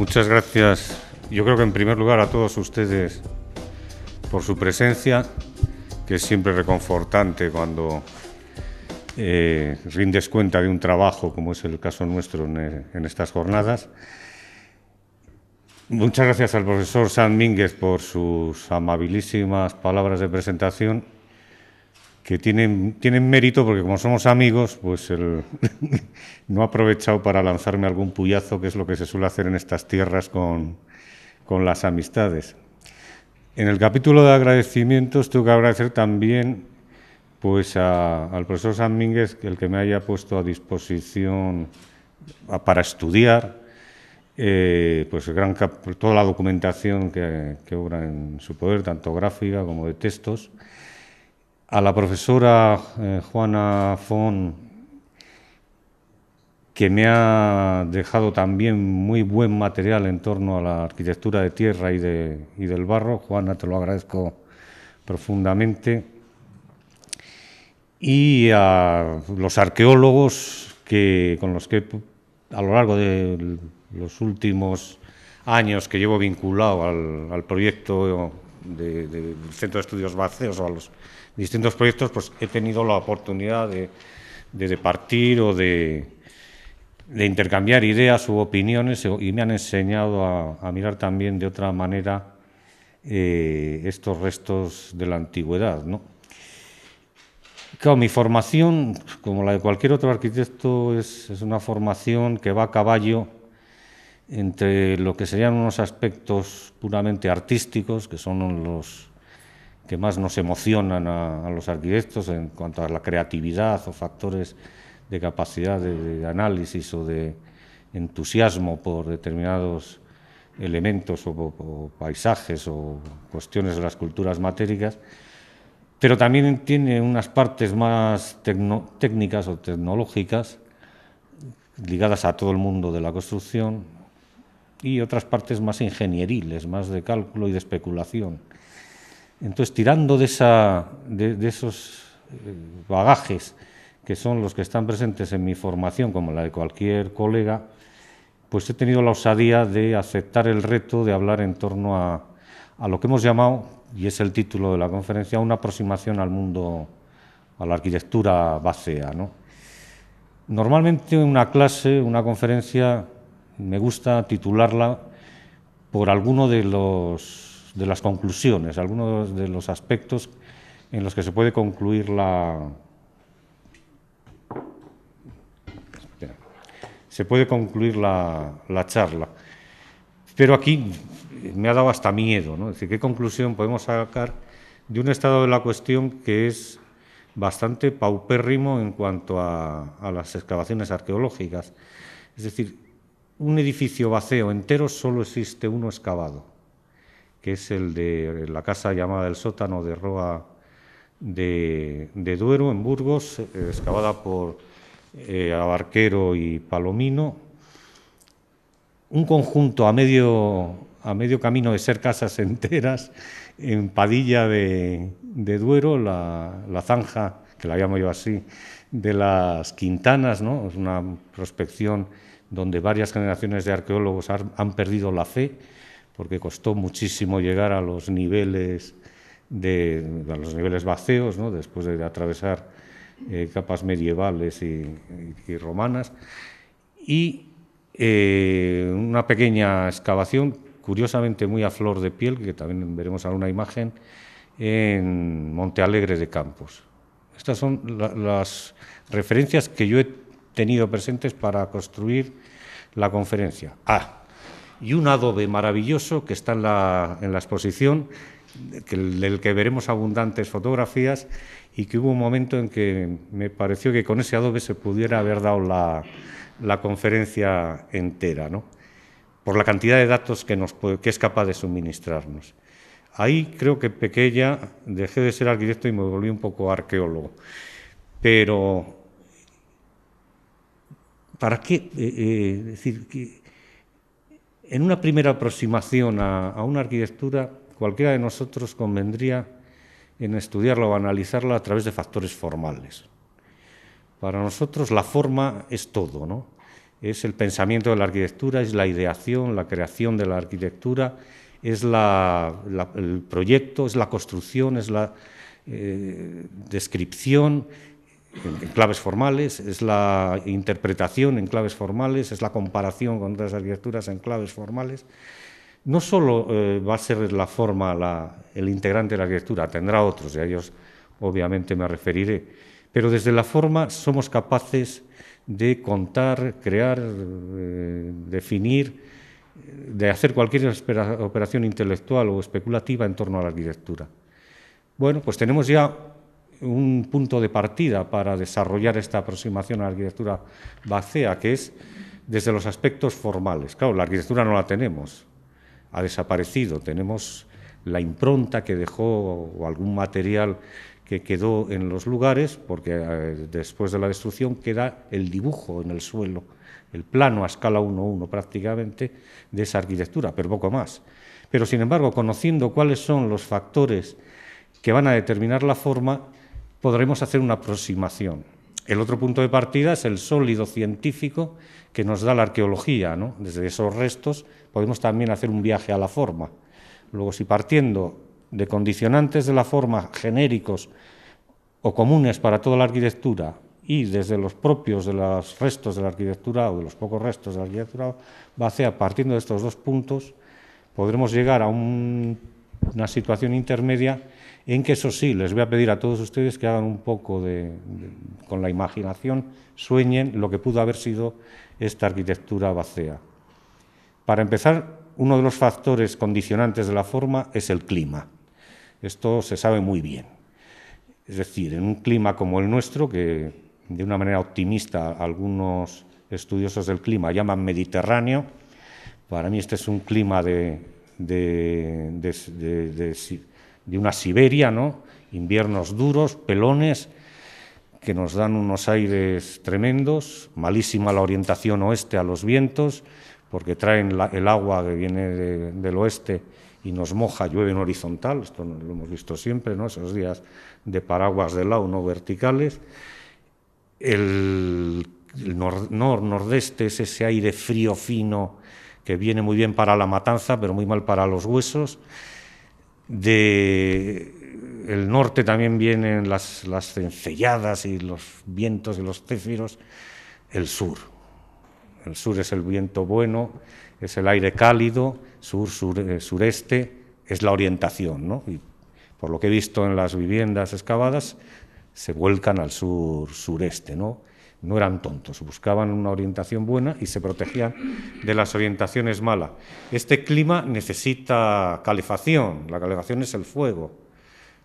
Muchas gracias. Yo creo que en primer lugar a todos ustedes por su presencia, que es siempre reconfortante cuando rindes cuenta de un trabajo, como es el caso nuestro en estas jornadas. Muchas gracias al profesor Sanz Mínguez por sus amabilísimas palabras de presentación, que tienen mérito porque como somos amigos, pues no ha aprovechado para lanzarme algún puyazo, que es lo que se suele hacer en estas tierras con las amistades. En el capítulo de agradecimientos tengo que agradecer también pues al profesor Sanz Mínguez el que me haya puesto a disposición para estudiar pues toda la documentación que obra en su poder, tanto gráfica como de textos. A la profesora Juana Font, que me ha dejado también muy buen material en torno a la arquitectura de tierra y del barro. Juana, te lo agradezco profundamente. Y a los arqueólogos con los que a lo largo de los últimos años que llevo vinculado al proyecto del Centro de Estudios Baceos o a los distintos proyectos, pues he tenido la oportunidad de departir o de intercambiar ideas u opiniones y me han enseñado a mirar también de otra manera estos restos de la antigüedad, ¿no? Claro, mi formación, como la de cualquier otro arquitecto, es una formación que va a caballo entre lo que serían unos aspectos puramente artísticos, que son los que más nos emocionan a los arquitectos en cuanto a la creatividad o factores de capacidad de análisis o de entusiasmo por determinados elementos o paisajes o cuestiones de las culturas matéricas, pero también tiene unas partes más técnicas o tecnológicas ligadas a todo el mundo de la construcción y otras partes más ingenieriles, más de cálculo y de especulación. Entonces, tirando de esos bagajes que son los que están presentes en mi formación, como la de cualquier colega, pues he tenido la osadía de aceptar el reto de hablar en torno a lo que hemos llamado, y es el título de la conferencia, una aproximación al mundo, a la arquitectura bacea, ¿no? Normalmente una clase, una conferencia, me gusta titularla por alguno de las conclusiones, algunos de los aspectos en los que se puede concluir la charla. Pero aquí me ha dado hasta miedo, ¿no? Es decir, ¿qué conclusión podemos sacar de un estado de la cuestión que es bastante paupérrimo en cuanto a las excavaciones arqueológicas? Es decir, un edificio vacío entero solo existe uno excavado, que es el de la casa llamada El Sótano de Roa de Duero, en Burgos, excavada por Abarquero y Palomino. Un conjunto a medio camino de ser casas enteras en Padilla de Duero, la zanja, que la llamo yo así, de las Quintanas, ¿no? Es una prospección donde varias generaciones de arqueólogos han perdido la fe, porque costó muchísimo llegar a los niveles vacíos, ¿no? Después de atravesar capas medievales y romanas, y una pequeña excavación, curiosamente muy a flor de piel, que también veremos alguna imagen, en Monte Alegre de Campos. Estas son las referencias que yo he tenido presentes para construir la conferencia. Y un adobe maravilloso que está en la exposición, del que veremos abundantes fotografías, y que hubo un momento en que me pareció que con ese adobe se pudiera haber dado la conferencia entera, ¿no? Por la cantidad de datos que es capaz de suministrarnos. Ahí creo que pequé ya, dejé de ser arquitecto y me volví un poco arqueólogo. Pero, ¿para qué? Decir que en una primera aproximación a una arquitectura, cualquiera de nosotros convendría en estudiarla o analizarla a través de factores formales. Para nosotros la forma es todo, ¿no? es el pensamiento de la arquitectura, es la ideación, la creación de la arquitectura, es el proyecto, es la construcción, es la descripción en claves formales, es la interpretación en claves formales, es la comparación con otras arquitecturas en claves formales. No solo va a ser la forma el integrante de la arquitectura, tendrá otros, y a ellos obviamente me referiré, pero desde la forma somos capaces de contar, crear, definir, de hacer cualquier operación intelectual o especulativa en torno a la arquitectura. Bueno, pues tenemos ya un punto de partida para desarrollar esta aproximación a la arquitectura vacía, que es desde los aspectos formales. Claro, la arquitectura no la tenemos, ha desaparecido, tenemos la impronta que dejó o algún material que quedó en los lugares, porque después de la destrucción queda el dibujo en el suelo, el plano a escala 1:1 prácticamente de esa arquitectura, pero poco más. Pero, sin embargo, conociendo cuáles son los factores que van a determinar la forma, podremos hacer una aproximación. El otro punto de partida es el sólido científico que nos da la arqueología, ¿no? Desde esos restos podemos también hacer un viaje a la forma. Luego, si partiendo de condicionantes de la forma genéricos o comunes para toda la arquitectura y desde los propios de los restos de la arquitectura o de los pocos restos de la arquitectura vacía, partiendo de estos dos puntos, podremos llegar a una situación intermedia en que, eso sí, les voy a pedir a todos ustedes que hagan un poco con la imaginación, sueñen lo que pudo haber sido esta arquitectura vacía. Para empezar, uno de los factores condicionantes de la forma es el clima. Esto se sabe muy bien. Es decir, en un clima como el nuestro, que de una manera optimista algunos estudiosos del clima llaman mediterráneo, para mí este es un clima de una Siberia, ¿no? Inviernos duros, pelones, que nos dan unos aires tremendos, malísima la orientación oeste a los vientos, porque traen el agua que viene del oeste y nos moja, llueve en horizontal, esto lo hemos visto siempre, ¿no? Esos días de paraguas de lado, no verticales. El nordeste es ese aire frío, fino, que viene muy bien para la matanza, pero muy mal para los huesos. El norte también vienen las cencelladas y los vientos y los céfiros. El sur es el viento bueno, es el aire cálido, sureste, es la orientación, ¿no? Y por lo que he visto en las viviendas excavadas, se vuelcan al sureste, ¿no? No eran tontos, buscaban una orientación buena y se protegían de las orientaciones malas. Este clima necesita calefacción, la calefacción es el fuego.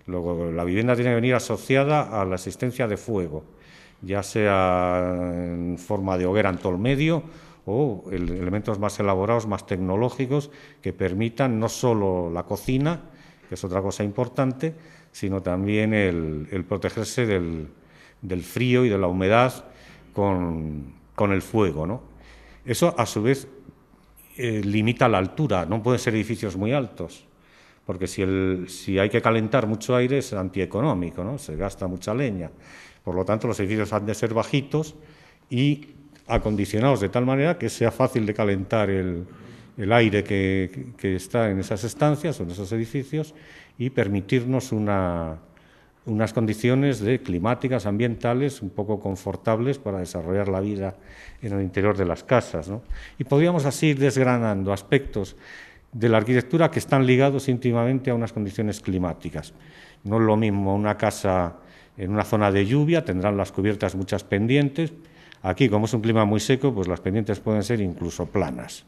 Luego, la vivienda tiene que venir asociada a la existencia de fuego, ya sea en forma de hoguera en todo el medio o elementos más elaborados, más tecnológicos, que permitan no solo la cocina, que es otra cosa importante, sino también el protegerse del frío y de la humedad con el fuego, ¿no? Eso, a su vez, limita la altura, no pueden ser edificios muy altos, porque si hay que calentar mucho aire es antieconómico, ¿no? Se gasta mucha leña. Por lo tanto, los edificios han de ser bajitos y acondicionados de tal manera que sea fácil de calentar el aire que está en esas estancias o en esos edificios y permitirnos unas condiciones climáticas, ambientales, un poco confortables para desarrollar la vida en el interior de las casas, ¿no? Y podríamos así ir desgranando aspectos de la arquitectura que están ligados íntimamente a unas condiciones climáticas. No es lo mismo una casa en una zona de lluvia, tendrán las cubiertas muchas pendientes. Aquí, como es un clima muy seco, pues las pendientes pueden ser incluso planas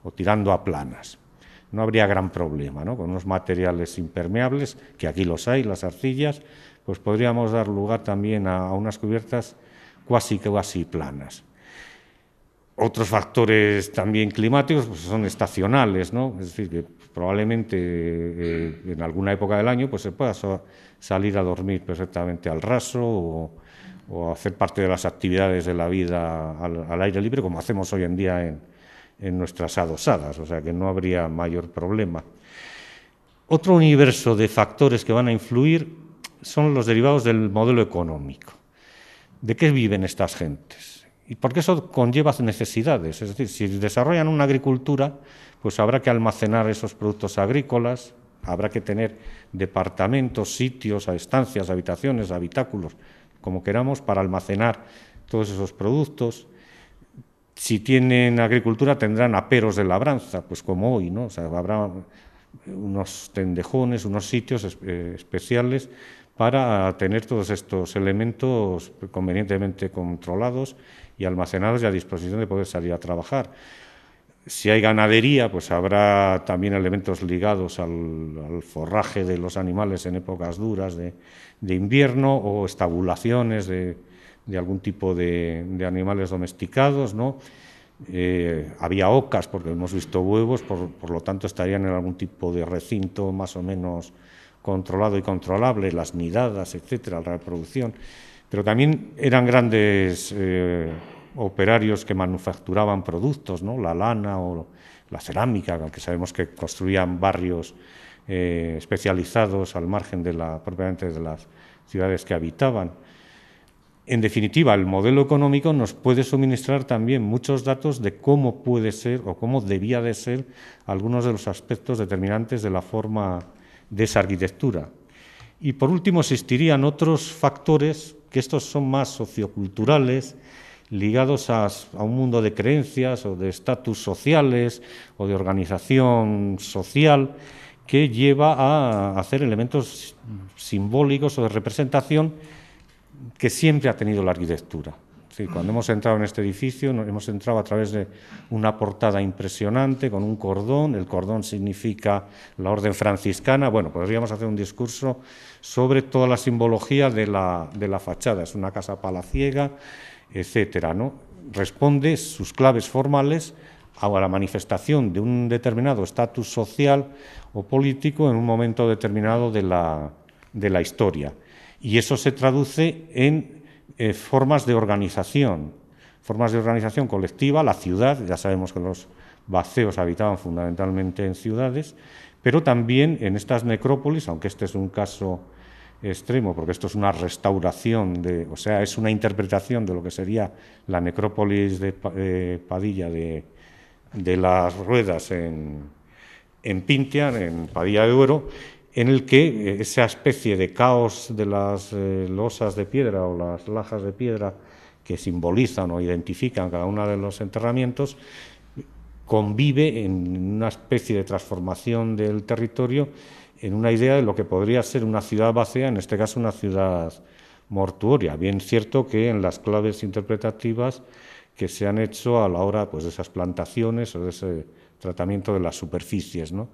o tirando a planas. No habría gran problema, ¿no? Con unos materiales impermeables, que aquí los hay, las arcillas, pues podríamos dar lugar también a unas cubiertas cuasi planas. Otros factores también climáticos pues son estacionales, ¿no? Es decir, que probablemente en alguna época del año pues se pueda salir a dormir perfectamente al raso o hacer parte de las actividades de la vida al aire libre, como hacemos hoy en día en nuestras adosadas, o sea que no habría mayor problema. Otro universo de factores que van a influir son los derivados del modelo económico. ¿De qué viven estas gentes? porque eso conlleva necesidades. Es decir, si desarrollan una agricultura, pues habrá que almacenar esos productos agrícolas, habrá que tener departamentos, sitios, estancias, habitaciones, habitáculos, como queramos, para almacenar todos esos productos. Si tienen agricultura, tendrán aperos de labranza, pues como hoy, ¿no? O sea, habrá unos tendejones, unos sitios especiales para tener todos estos elementos convenientemente controlados y almacenados y a disposición de poder salir a trabajar. Si hay ganadería, pues habrá también elementos ligados al forraje de los animales en épocas duras de invierno, o estabulaciones de algún tipo de animales domesticados, ¿no? Había ocas, porque hemos visto huevos, por lo tanto estarían en algún tipo de recinto más o menos controlado y controlable, las nidadas, etcétera, la reproducción. Pero también eran grandes operarios que manufacturaban productos, ¿no? La lana o la cerámica, que sabemos que construían barrios especializados al margen propiamente de las ciudades que habitaban. En definitiva, el modelo económico nos puede suministrar también muchos datos de cómo puede ser o cómo debía de ser algunos de los aspectos determinantes de la forma de esa arquitectura. Y por último, existirían otros factores, que estos son más socioculturales, ligados a un mundo de creencias o de estatus sociales o de organización social, que lleva a hacer elementos simbólicos o de representación que siempre ha tenido la arquitectura. Sí, cuando hemos entrado en este edificio, hemos entrado a través de una portada impresionante con un cordón. El cordón significa la orden franciscana. Bueno, podríamos hacer un discurso sobre toda la simbología de la fachada. Es una casa palaciega, etcétera, ¿no? Responde sus claves formales a la manifestación de un determinado estatus social o político en un momento determinado de la historia. Y eso se traduce en formas de organización colectiva. La ciudad, ya sabemos que los baceos habitaban fundamentalmente en ciudades, pero también en estas necrópolis, aunque este es un caso extremo, porque esto es una restauración, o sea, es una interpretación de lo que sería la necrópolis de Padilla de las Ruedas en Pintia, en Padilla de Duero, en el que esa especie de caos de las losas de piedra o las lajas de piedra que simbolizan o identifican cada uno de los enterramientos convive en una especie de transformación del territorio en una idea de lo que podría ser una ciudad vacía, en este caso una ciudad mortuoria. Bien cierto que en las claves interpretativas que se han hecho a la hora, pues, de esas plantaciones o de ese tratamiento de las superficies, ¿no?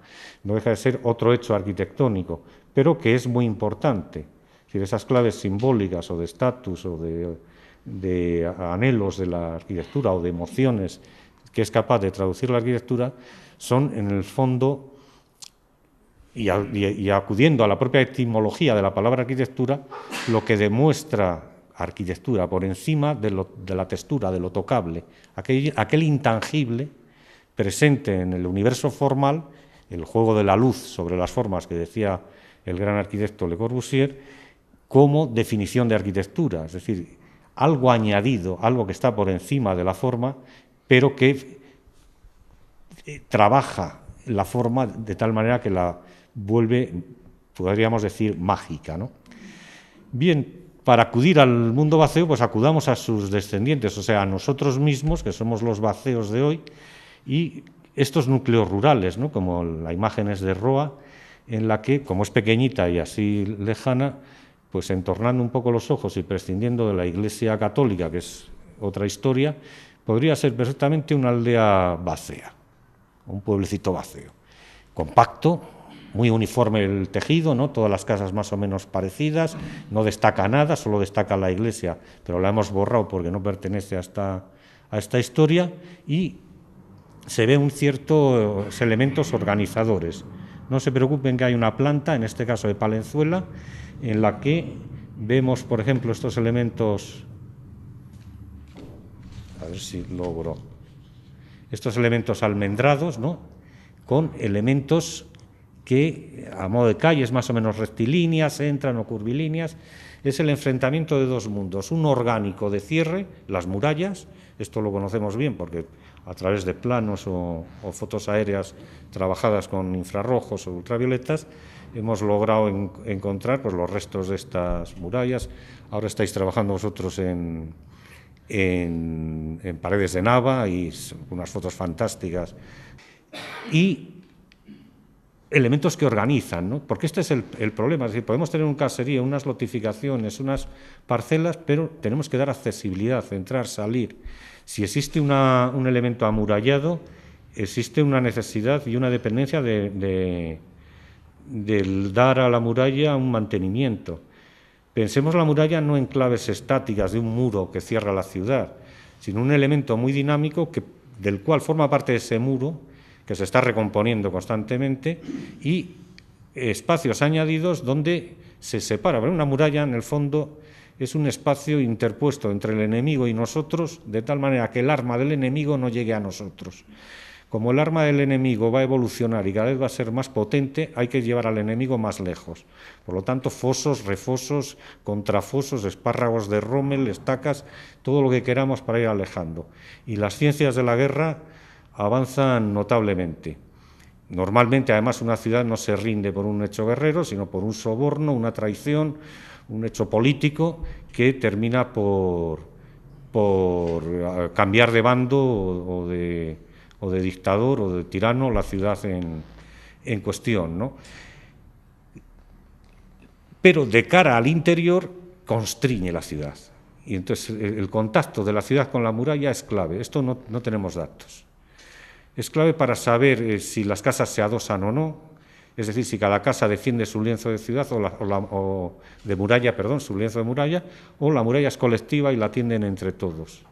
No deja de ser otro hecho arquitectónico, pero que es muy importante. Es decir, esas claves simbólicas o de estatus o de anhelos de la arquitectura o de emociones que es capaz de traducir la arquitectura son, en el fondo, y acudiendo a la propia etimología de la palabra arquitectura, lo que demuestra arquitectura por encima de la textura, de lo tocable, aquel intangible presente en el universo formal, el juego de la luz sobre las formas que decía el gran arquitecto Le Corbusier, como definición de arquitectura, es decir, algo añadido, algo que está por encima de la forma, pero que trabaja la forma de tal manera que la vuelve, podríamos decir, mágica, ¿no? Bien, para acudir al mundo vaceo, pues acudamos a sus descendientes, o sea, a nosotros mismos, que somos los vaceos de hoy, y estos núcleos rurales, ¿no? Como la imagen es de Roa, en la que, como es pequeñita y así lejana, pues entornando un poco los ojos y prescindiendo de la Iglesia católica, que es otra historia, podría ser perfectamente una aldea vacea, un pueblecito vaceo, compacto, muy uniforme el tejido, ¿no? Todas las casas más o menos parecidas, no destaca nada, solo destaca la iglesia, pero la hemos borrado porque no pertenece a esta historia, y se ven ciertos elementos organizadores. No se preocupen que hay una planta, en este caso de Palenzuela, en la que vemos, por ejemplo, estos elementos, a ver si logro, estos elementos almendrados, ¿no? Con elementos que, a modo de calles más o menos rectilíneas, entran o curvilíneas, es el enfrentamiento de dos mundos, uno orgánico de cierre, las murallas, esto lo conocemos bien porque a través de planos o fotos aéreas trabajadas con infrarrojos o ultravioletas, hemos logrado encontrar pues, los restos de estas murallas. Ahora estáis trabajando vosotros en paredes de Nava y unas fotos fantásticas. Y elementos que organizan, ¿no? Porque este es el problema, es decir, podemos tener un caserío, unas lotificaciones, unas parcelas, pero tenemos que dar accesibilidad, entrar, salir. Si existe un elemento amurallado, existe una necesidad y una dependencia de dar a la muralla un mantenimiento. Pensemos la muralla no en claves estáticas de un muro que cierra la ciudad, sino un elemento muy dinámico del cual forma parte ese muro, que se está recomponiendo constantemente, y espacios añadidos donde se separa. Una muralla, en el fondo, es un espacio interpuesto entre el enemigo y nosotros, de tal manera que el arma del enemigo no llegue a nosotros. Como el arma del enemigo va a evolucionar y cada vez va a ser más potente, hay que llevar al enemigo más lejos. Por lo tanto, fosos, refosos, contrafosos, espárragos de Rommel, estacas, todo lo que queramos para ir alejando. Y las ciencias de la guerra avanzan notablemente. Normalmente, además, una ciudad no se rinde por un hecho guerrero, sino por un soborno, una traición, un hecho político que termina por cambiar de bando o de dictador o de tirano la ciudad en cuestión, ¿no? Pero de cara al interior constriñe la ciudad. Y entonces el contacto de la ciudad con la muralla es clave. Esto no tenemos datos. Es clave para saber si las casas se adosan o no, es decir, si cada casa defiende su lienzo de ciudad o de muralla, perdón, su lienzo de muralla, o la muralla es colectiva y la atienden entre todos.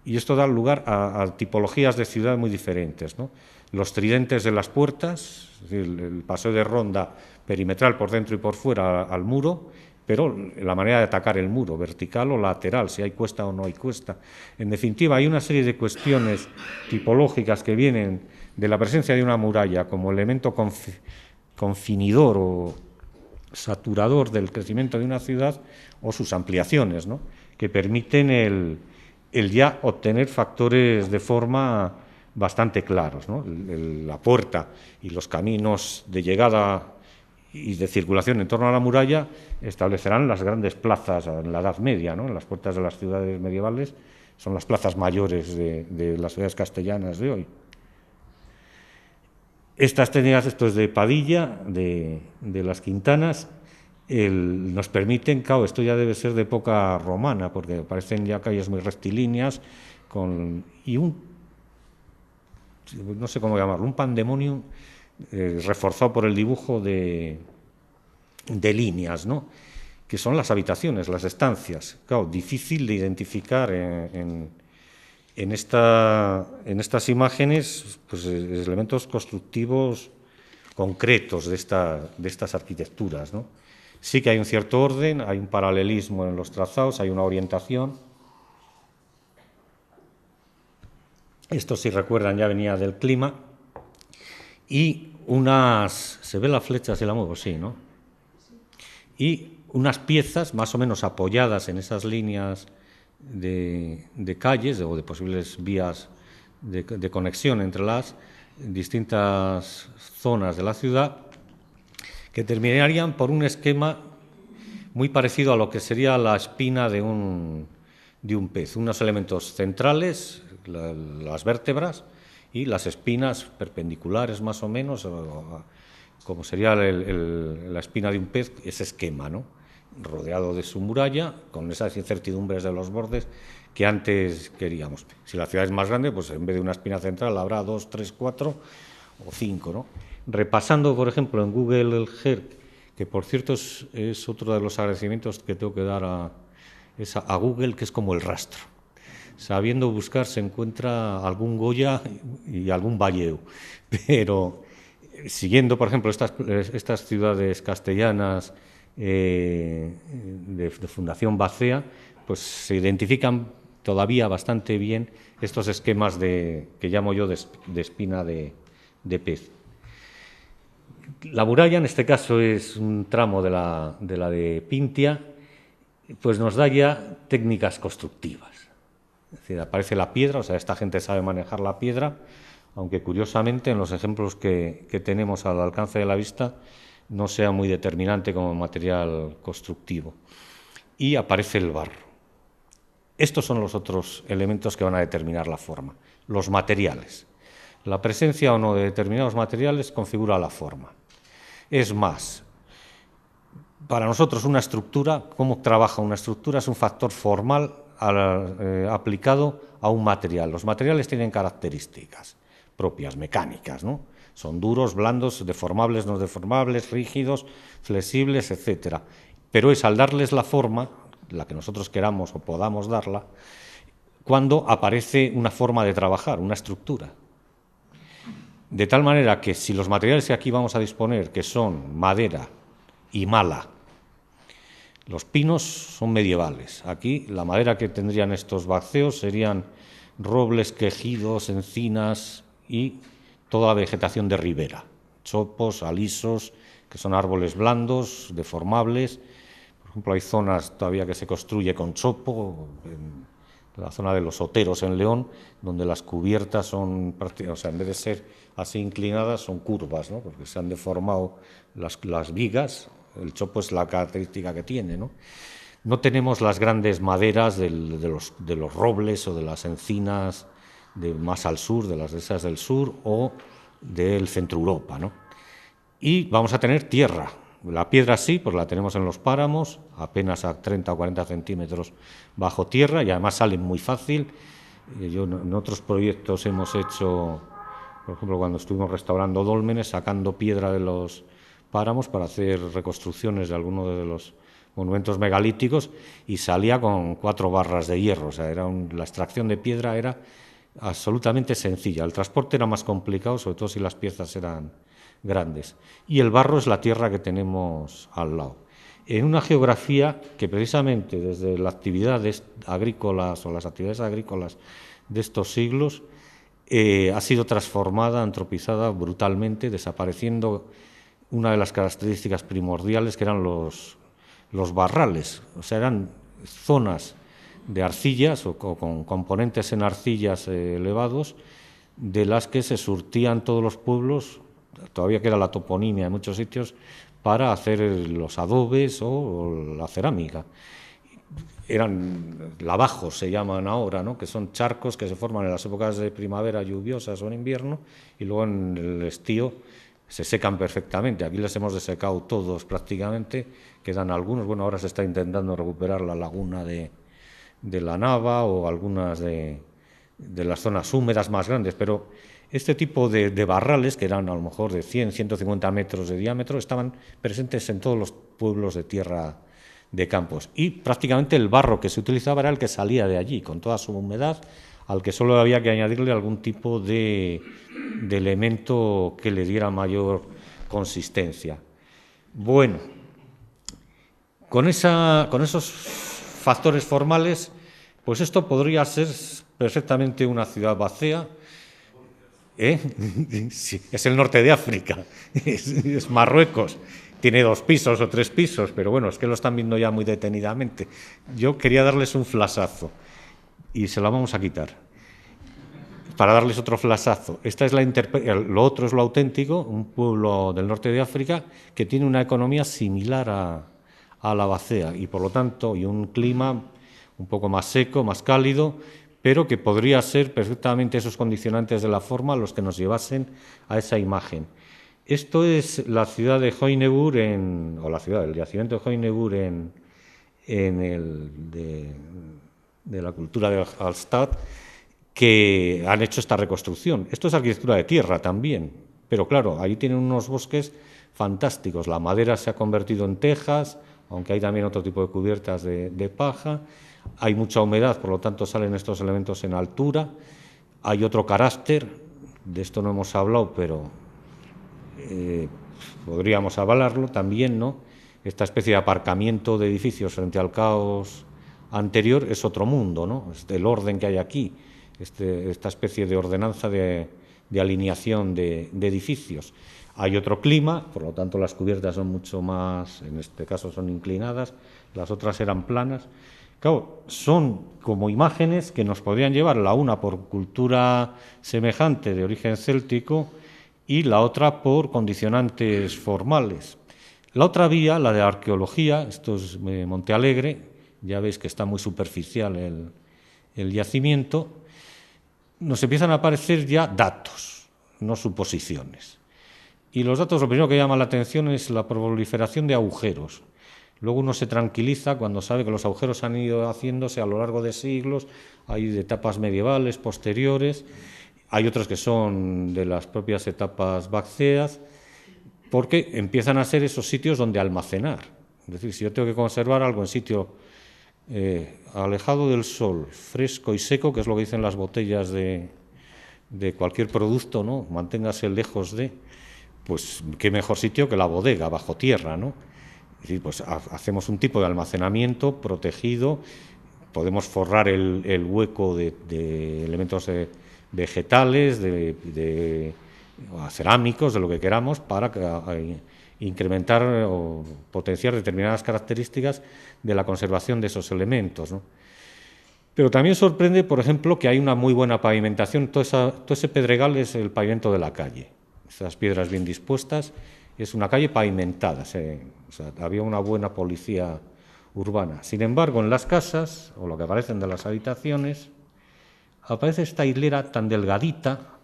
Y esto da lugar a tipologías de ciudad muy diferentes, ¿no? Los tridentes de las puertas, es decir, el paseo de ronda perimetral por dentro y por fuera al muro, pero la manera de atacar el muro, vertical o lateral, si hay cuesta o no hay cuesta. En definitiva, hay una serie de cuestiones tipológicas que vienen de la presencia de una muralla como elemento confinidor o saturador del crecimiento de una ciudad o sus ampliaciones, ¿no? Que permiten el ya obtener factores de forma bastante claros, ¿no? La puerta y los caminos de llegada y de circulación en torno a la muralla establecerán las grandes plazas en la Edad Media, ¿no? En las puertas de las ciudades medievales son las plazas mayores de las ciudades castellanas de hoy. Estas técnicas, esto es de Padilla, de las Quintanas, nos permiten, claro, esto ya debe ser de época romana, porque parecen ya calles muy rectilíneas, y no sé cómo llamarlo, un pandemonium reforzado por el dibujo de líneas, ¿no? Que son las habitaciones, las estancias. Claro, difícil de identificar en estas imágenes pues, elementos constructivos concretos de estas arquitecturas, ¿no? Sí que hay un cierto orden, hay un paralelismo en los trazados, hay una orientación. Esto, si recuerdan, ya venía del clima. Y ¿se ve la flecha si la muevo? Sí, ¿no? Y unas piezas más o menos apoyadas en esas líneas de calles o de posibles vías de conexión entre las distintas zonas de la ciudad, que terminarían por un esquema muy parecido a lo que sería la espina de un pez. Unos elementos centrales, las vértebras, y las espinas perpendiculares más o menos, como sería la espina de un pez, ese esquema, ¿no? Rodeado de su muralla, con esas incertidumbres de los bordes que antes queríamos. Si la ciudad es más grande, pues en vez de una espina central habrá 2, 3, 4 o 5, ¿no? Repasando, por ejemplo, en Google el GER, que por cierto es otro de los agradecimientos que tengo que dar a Google, que es como el rastro. Sabiendo buscar se encuentra algún Goya y algún Valleu, pero siguiendo, por ejemplo, estas ciudades castellanas de Fundación Bacea, pues se identifican todavía bastante bien estos esquemas que llamo yo de espina de pez. La muralla, en este caso, es un tramo de la de Pintia, pues nos da ya técnicas constructivas. Es decir, aparece la piedra, o sea, esta gente sabe manejar la piedra, aunque curiosamente en los ejemplos que tenemos al alcance de la vista no sea muy determinante como material constructivo. Y aparece el barro. Estos son los otros elementos que van a determinar la forma, los materiales. La presencia o no de determinados materiales configura la forma. Es más, para nosotros una estructura, ¿cómo trabaja una estructura? Es un factor formal aplicado a un material. Los materiales tienen características propias, mecánicas, ¿no? Son duros, blandos, deformables, no deformables, rígidos, flexibles, etcétera. Pero es al darles la forma, la que nosotros queramos o podamos darla, cuando aparece una forma de trabajar, una estructura. De tal manera que si los materiales que aquí vamos a disponer, que son madera y mala, los pinos son medievales. Aquí la madera que tendrían estos bacceos serían robles, quejidos, encinas y toda la vegetación de ribera, chopos, alisos, que son árboles blandos, deformables. Por ejemplo, hay zonas todavía que se construye con chopo, en la zona de los Oteros en León, donde las cubiertas son, o sea, en vez de ser así inclinadas, son curvas, ¿no? Porque se han deformado las vigas. El chopo es la característica que tiene, ¿no? No tenemos las grandes maderas de los robles o de las encinas más al sur, de las dehesas del sur o del centro Europa, ¿no? Y vamos a tener tierra. La piedra sí, pues la tenemos en los páramos, apenas a 30 o 40 centímetros bajo tierra, y además salen muy fácil. Yo en otros proyectos hemos hecho, por ejemplo, cuando estuvimos restaurando dólmenes, sacando piedra de los páramos para hacer reconstrucciones de algunos de los monumentos megalíticos, y salía con 4 barras de hierro. O sea, la extracción de piedra era absolutamente sencilla. El transporte era más complicado, sobre todo si las piezas eran grandes. Y el barro es la tierra que tenemos al lado. En una geografía que precisamente desde las actividades agrícolas o las actividades agrícolas de estos siglos ha sido transformada, antropizada brutalmente, desapareciendo una de las características primordiales, que eran los barrales. O sea, eran zonas de arcillas o con componentes en arcillas elevados, de las que se surtían todos los pueblos, todavía queda la toponimia en muchos sitios, para hacer los adobes o la cerámica. Eran lavajos, se llaman ahora, ¿no? Que son charcos que se forman en las épocas de primavera lluviosas o en invierno, y luego en el estío se secan perfectamente. Aquí les hemos desecado todos prácticamente, quedan algunos. Bueno, ahora se está intentando recuperar la laguna de la Nava o algunas de las zonas húmedas más grandes, pero este tipo de barrales, que eran a lo mejor de 100, 150 metros de diámetro, estaban presentes en todos los pueblos de tierra de campos, y prácticamente el barro que se utilizaba era el que salía de allí, con toda su humedad, al que solo había que añadirle algún tipo de elemento que le diera mayor consistencia. Bueno, con esos factores formales, pues esto podría ser perfectamente una ciudad vacía. Sí, es el norte de África, es Marruecos. Tiene 2 pisos o 3 pisos, pero bueno, es que lo están viendo ya muy detenidamente. Yo quería darles un flashazo y se lo vamos a quitar para darles otro flashazo. Lo otro es lo auténtico, un pueblo del norte de África que tiene una economía similar a la Bacea, y por lo tanto, y un clima un poco más seco, más cálido, pero que podría ser perfectamente esos condicionantes de la forma los que nos llevasen a esa imagen. Esto es la ciudad de Hoynebur, el yacimiento de Hoynebur de la cultura de Hallstatt, que han hecho esta reconstrucción. Esto es arquitectura de tierra también, pero claro, ahí tienen unos bosques fantásticos. La madera se ha convertido en tejas, aunque hay también otro tipo de cubiertas de paja. Hay mucha humedad, por lo tanto salen estos elementos en altura. Hay otro carácter, de esto no hemos hablado, pero podríamos avalarlo también, ¿no? Esta especie de aparcamiento de edificios frente al caos anterior es otro mundo, ¿no? El orden que hay aquí, esta especie de ordenanza de alineación de edificios. Hay otro clima, por lo tanto las cubiertas son mucho más, en este caso son inclinadas, las otras eran planas. Claro, son como imágenes que nos podrían llevar, la una por cultura semejante de origen céltico y la otra por condicionantes formales. La otra vía, la de arqueología, esto es Monte Alegre, ya veis que está muy superficial el yacimiento, nos empiezan a aparecer ya datos, no suposiciones. Y los datos, lo primero que llama la atención es la proliferación de agujeros. Luego uno se tranquiliza cuando sabe que los agujeros han ido haciéndose a lo largo de siglos, hay de etapas medievales, posteriores, hay otros que son de las propias etapas vacceas, porque empiezan a ser esos sitios donde almacenar. Es decir, si yo tengo que conservar algo en sitio alejado del sol, fresco y seco, que es lo que dicen las botellas de cualquier producto, ¿no? Manténgase lejos de, pues qué mejor sitio que la bodega, bajo tierra, ¿no? Es decir, pues hacemos un tipo de almacenamiento protegido, podemos forrar el hueco de elementos vegetales, de cerámicos, de lo que queramos, para incrementar o potenciar determinadas características de la conservación de esos elementos, ¿no? Pero también sorprende, por ejemplo, que hay una muy buena pavimentación, todo ese pedregal es el pavimento de la calle, esas piedras bien dispuestas, es una calle pavimentada, o sea, había una buena policía urbana. Sin embargo, en las casas, o lo que aparecen de las habitaciones, aparece esta hilera tan delgadita,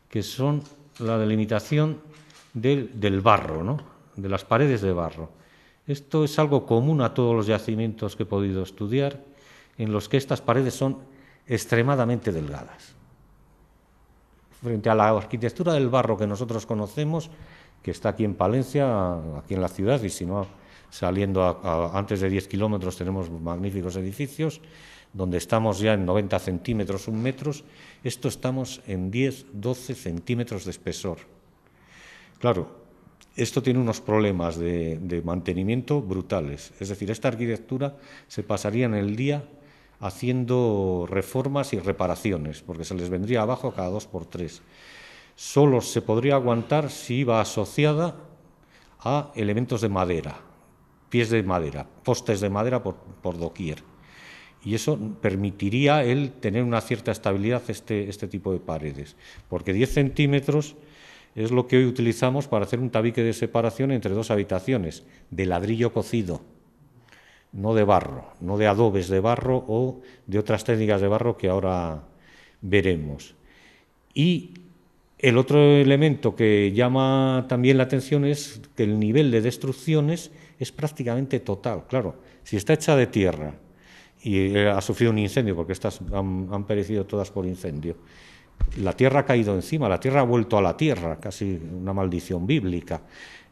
que son la delimitación del barro, ¿no? De las paredes de barro. Esto es algo común a todos los yacimientos que he podido estudiar, en los que estas paredes son extremadamente delgadas. Frente a la arquitectura del barro que nosotros conocemos, que está aquí en Palencia, aquí en la ciudad, y si no, saliendo antes de 10 kilómetros tenemos magníficos edificios, donde estamos ya en 90 centímetros, 1 metro, esto estamos en 10, 12 centímetros de espesor. Claro, esto tiene unos problemas de mantenimiento brutales, es decir, esta arquitectura se pasaría en el día haciendo reformas y reparaciones, porque se les vendría abajo cada 2 por 3. Solo se podría aguantar si iba asociada a elementos de madera, pies de madera, postes de madera por doquier. Y eso permitiría el tener una cierta estabilidad este tipo de paredes, porque 10 centímetros es lo que hoy utilizamos para hacer un tabique de separación entre 2 habitaciones, de ladrillo cocido, no de barro, no de adobes de barro o de otras técnicas de barro que ahora veremos. Y el otro elemento que llama también la atención es que el nivel de destrucciones es prácticamente total. Claro, si está hecha de tierra y ha sufrido un incendio, porque estas han perecido todas por incendio, la tierra ha caído encima, la tierra ha vuelto a la tierra, casi una maldición bíblica.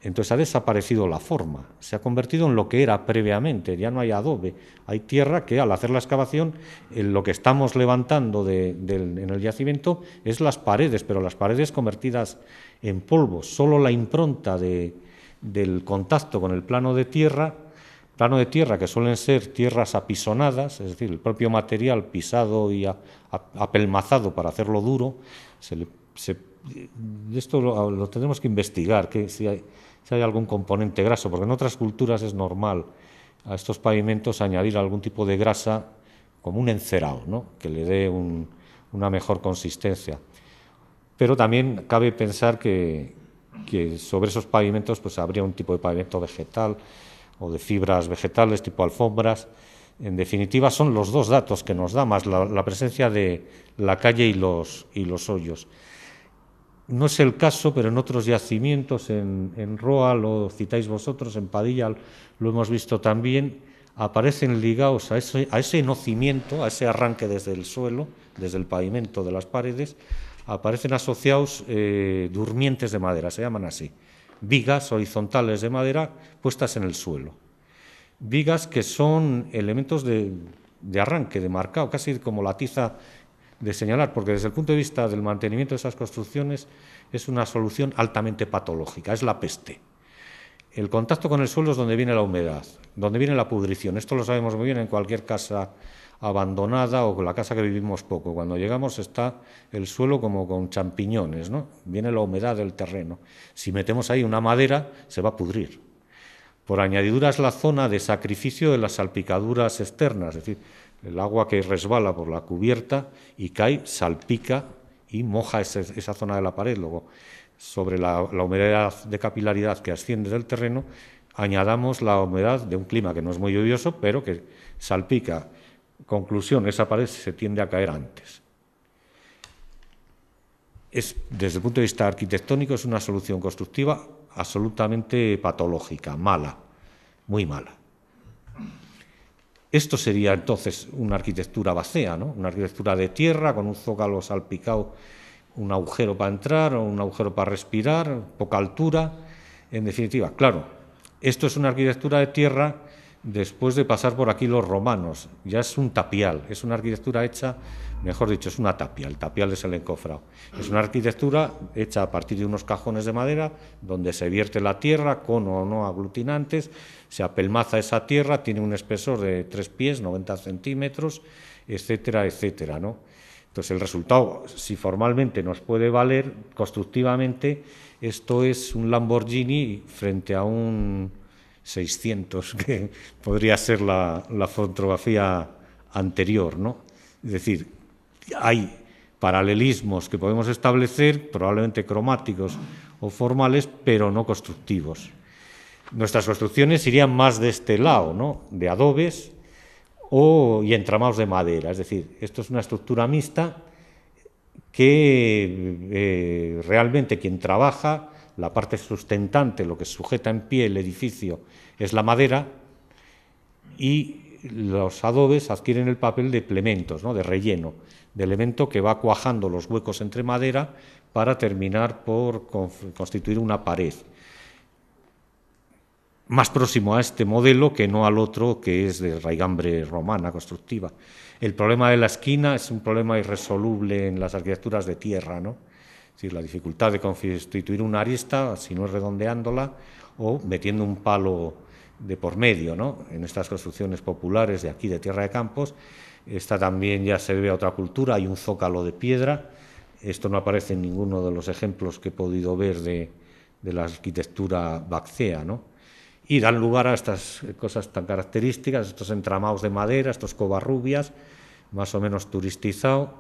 Entonces ha desaparecido la forma, se ha convertido en lo que era previamente, ya no hay adobe, hay tierra que al hacer la excavación, lo que estamos levantando en el yacimiento es las paredes, pero las paredes convertidas en polvo, solo la impronta del contacto con el plano de tierra que suelen ser tierras apisonadas, es decir, el propio material pisado y apelmazado para hacerlo duro, esto lo tenemos que investigar, que si hay algún componente graso, porque en otras culturas es normal a estos pavimentos añadir algún tipo de grasa como un encerado, ¿no? Que le dé una mejor consistencia. Pero también cabe pensar que sobre esos pavimentos pues habría un tipo de pavimento vegetal o de fibras vegetales tipo alfombras. En definitiva son los 2 datos que nos da, más la presencia de la calle y los hoyos. No es el caso, pero en otros yacimientos, en Roa, lo citáis vosotros, en Padilla lo hemos visto también, aparecen ligados a ese nocimiento, a ese arranque desde el suelo, desde el pavimento de las paredes, aparecen asociados durmientes de madera, se llaman así, vigas horizontales de madera puestas en el suelo. Vigas que son elementos de arranque, de marcado, casi como la tiza de señalar, porque desde el punto de vista del mantenimiento de esas construcciones es una solución altamente patológica, es la peste. El contacto con el suelo es donde viene la humedad, donde viene la pudrición. Esto lo sabemos muy bien en cualquier casa abandonada o con la casa que vivimos poco. Cuando llegamos está el suelo como con champiñones, ¿no? Viene la humedad del terreno. Si metemos ahí una madera, se va a pudrir. Por añadidura es la zona de sacrificio de las salpicaduras externas, es decir, el agua que resbala por la cubierta y cae, salpica y moja esa zona de la pared. Luego, sobre la humedad de capilaridad que asciende del terreno, añadamos la humedad de un clima que no es muy lluvioso, pero que salpica. Conclusión, esa pared se tiende a caer antes. Desde el punto de vista arquitectónico, es una solución constructiva absolutamente patológica, mala, muy mala. Esto sería entonces una arquitectura vacía, ¿no? Una arquitectura de tierra con un zócalo salpicado, un agujero para entrar o un agujero para respirar, poca altura. En definitiva, claro, esto es una arquitectura de tierra después de pasar por aquí los romanos. Ya es un tapial, es una arquitectura hecha, mejor dicho, es una tapia. El tapial es el encofrado. Es una arquitectura hecha a partir de unos cajones de madera donde se vierte la tierra con o no aglutinantes, se apelmaza esa tierra, tiene un espesor de 3 pies, 90 centímetros, etcétera, etcétera, ¿no? Entonces, el resultado, si formalmente nos puede valer, constructivamente, esto es un Lamborghini frente a un 600, que podría ser la fotografía anterior, ¿no? Es decir, hay paralelismos que podemos establecer, probablemente cromáticos o formales, pero no constructivos. Nuestras construcciones irían más de este lado, ¿no? De adobes y entramados de madera. Es decir, esto es una estructura mixta que realmente quien trabaja, la parte sustentante, lo que sujeta en pie el edificio, es la madera, y los adobes adquieren el papel de plementos, ¿no? De relleno, de elemento que va cuajando los huecos entre madera para terminar por constituir una pared. Más próximo a este modelo que no al otro, que es de raigambre romana constructiva. El problema de la esquina es un problema irresoluble en las arquitecturas de tierra, ¿no? Es decir, la dificultad de constituir una arista, si no es redondeándola, o metiendo un palo de por medio, ¿no? En estas construcciones populares de aquí, de Tierra de Campos, esta también ya se debe a otra cultura, hay un zócalo de piedra. Esto no aparece en ninguno de los ejemplos que he podido ver de la arquitectura vaccea, ¿no? Y dan lugar a estas cosas tan características, estos entramados de madera, estos covarrubias, más o menos turisticado,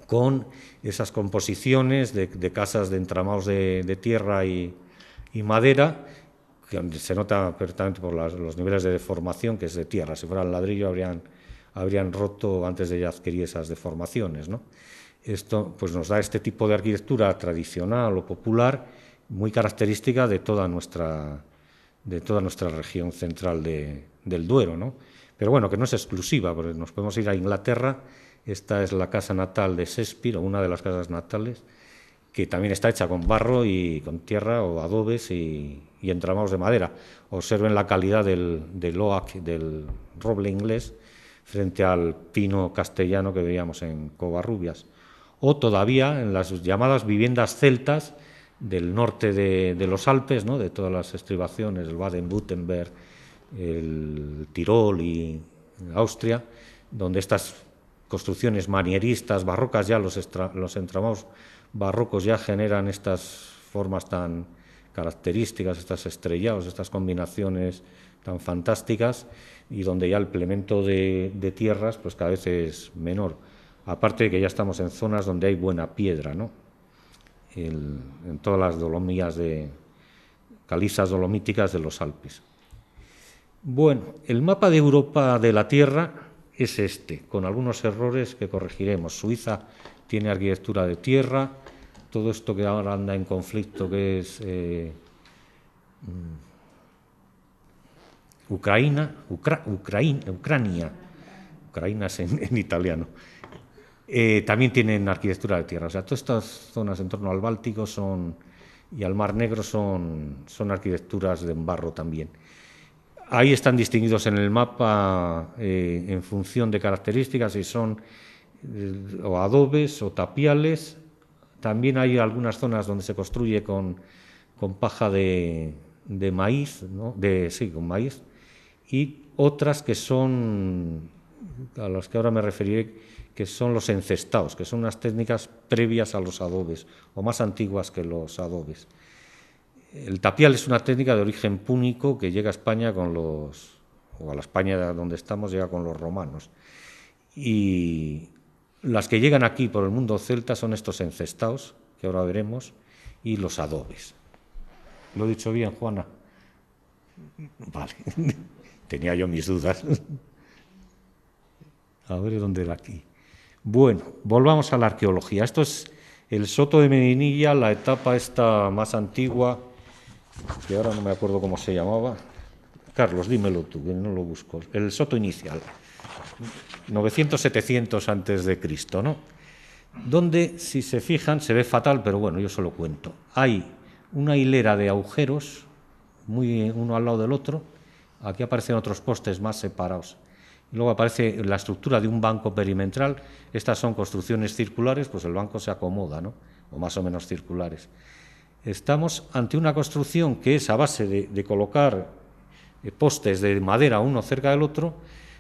con esas composiciones de casas de entramados de tierra y madera, que se nota perfectamente por los niveles de deformación, que es de tierra. Si fuera el ladrillo habrían roto antes de ya adquirir esas deformaciones, ¿no? Esto pues nos da este tipo de arquitectura tradicional o popular, muy característica de toda nuestra región central del Duero, ¿no? Pero bueno, que no es exclusiva, porque nos podemos ir a Inglaterra. Esta es la casa natal de Shakespeare, o una de las casas natales, que también está hecha con barro y con tierra o adobes y entramados de madera. Observen la calidad del oak, del roble inglés, frente al pino castellano que veíamos en Covarrubias. O todavía en las llamadas viviendas celtas del norte de los Alpes, ¿no? De todas las estribaciones, el Baden-Württemberg, el Tirol y Austria, donde estas construcciones manieristas, barrocas, ya los entramados barrocos ya generan estas formas tan características, estos estrellados, estas combinaciones tan fantásticas, y donde ya el implemento de tierras pues cada vez es menor. Aparte de que ya estamos en zonas donde hay buena piedra, ¿no? En todas las dolomías calizas dolomíticas de los Alpes. Bueno, el mapa de Europa de la Tierra es este, con algunos errores que corregiremos. Suiza tiene arquitectura de tierra, todo esto que ahora anda en conflicto, que es Ucrania es en italiano. También tienen arquitectura de tierra. O sea, todas estas zonas en torno al Báltico y al Mar Negro son arquitecturas de barro también. Ahí están distinguidos en el mapa en función de características, si son o adobes o tapiales. También hay algunas zonas donde se construye con paja de de maíz, ¿no? Sí, con maíz, y otras que son, a las que ahora me referiré, que son los encestados, que son unas técnicas previas a los adobes, o más antiguas que los adobes. El tapial es una técnica de origen púnico que llega a España o a la España donde estamos, llega con los romanos. Y las que llegan aquí por el mundo celta son estos encestados, que ahora veremos, y los adobes. ¿Lo he dicho bien, Juana? Vale, tenía yo mis dudas. A ver dónde era aquí. Bueno, volvamos a la arqueología. Esto es el Soto de Medinilla, la etapa esta más antigua, que ahora no me acuerdo cómo se llamaba. Carlos, dímelo tú, que no lo busco. El Soto inicial, 900-700 antes de Cristo, ¿no? Donde, si se fijan, se ve fatal, pero bueno, yo se lo cuento. Hay una hilera de agujeros, uno al lado del otro. Aquí aparecen otros postes más separados. Y luego aparece la estructura de un banco perimetral. Estas son construcciones circulares, pues el banco se acomoda, ¿no? O más o menos circulares. Estamos ante una construcción que es a base de colocar postes de madera uno cerca del otro,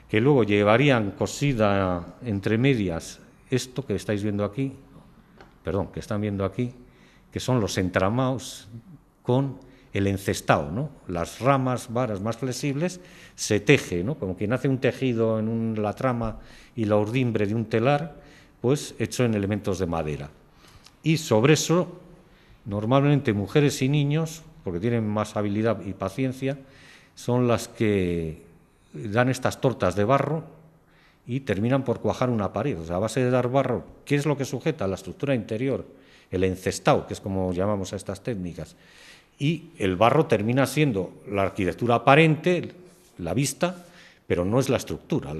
que luego llevarían cosida entre medias esto que estáis viendo aquí, que están viendo aquí, que son los entramados con el encestado, ¿no? Las ramas, varas más flexibles, se teje, ¿no? Como quien hace un tejido en la trama y la urdimbre de un telar, pues hecho en elementos de madera. Y sobre eso, normalmente mujeres y niños, porque tienen más habilidad y paciencia, son las que dan estas tortas de barro y terminan por cuajar una pared. O sea, a base de dar barro, ¿qué es lo que sujeta? La estructura interior, el encestado, que es como llamamos a estas técnicas. Y el barro termina siendo la arquitectura aparente, la vista, pero no es la estructura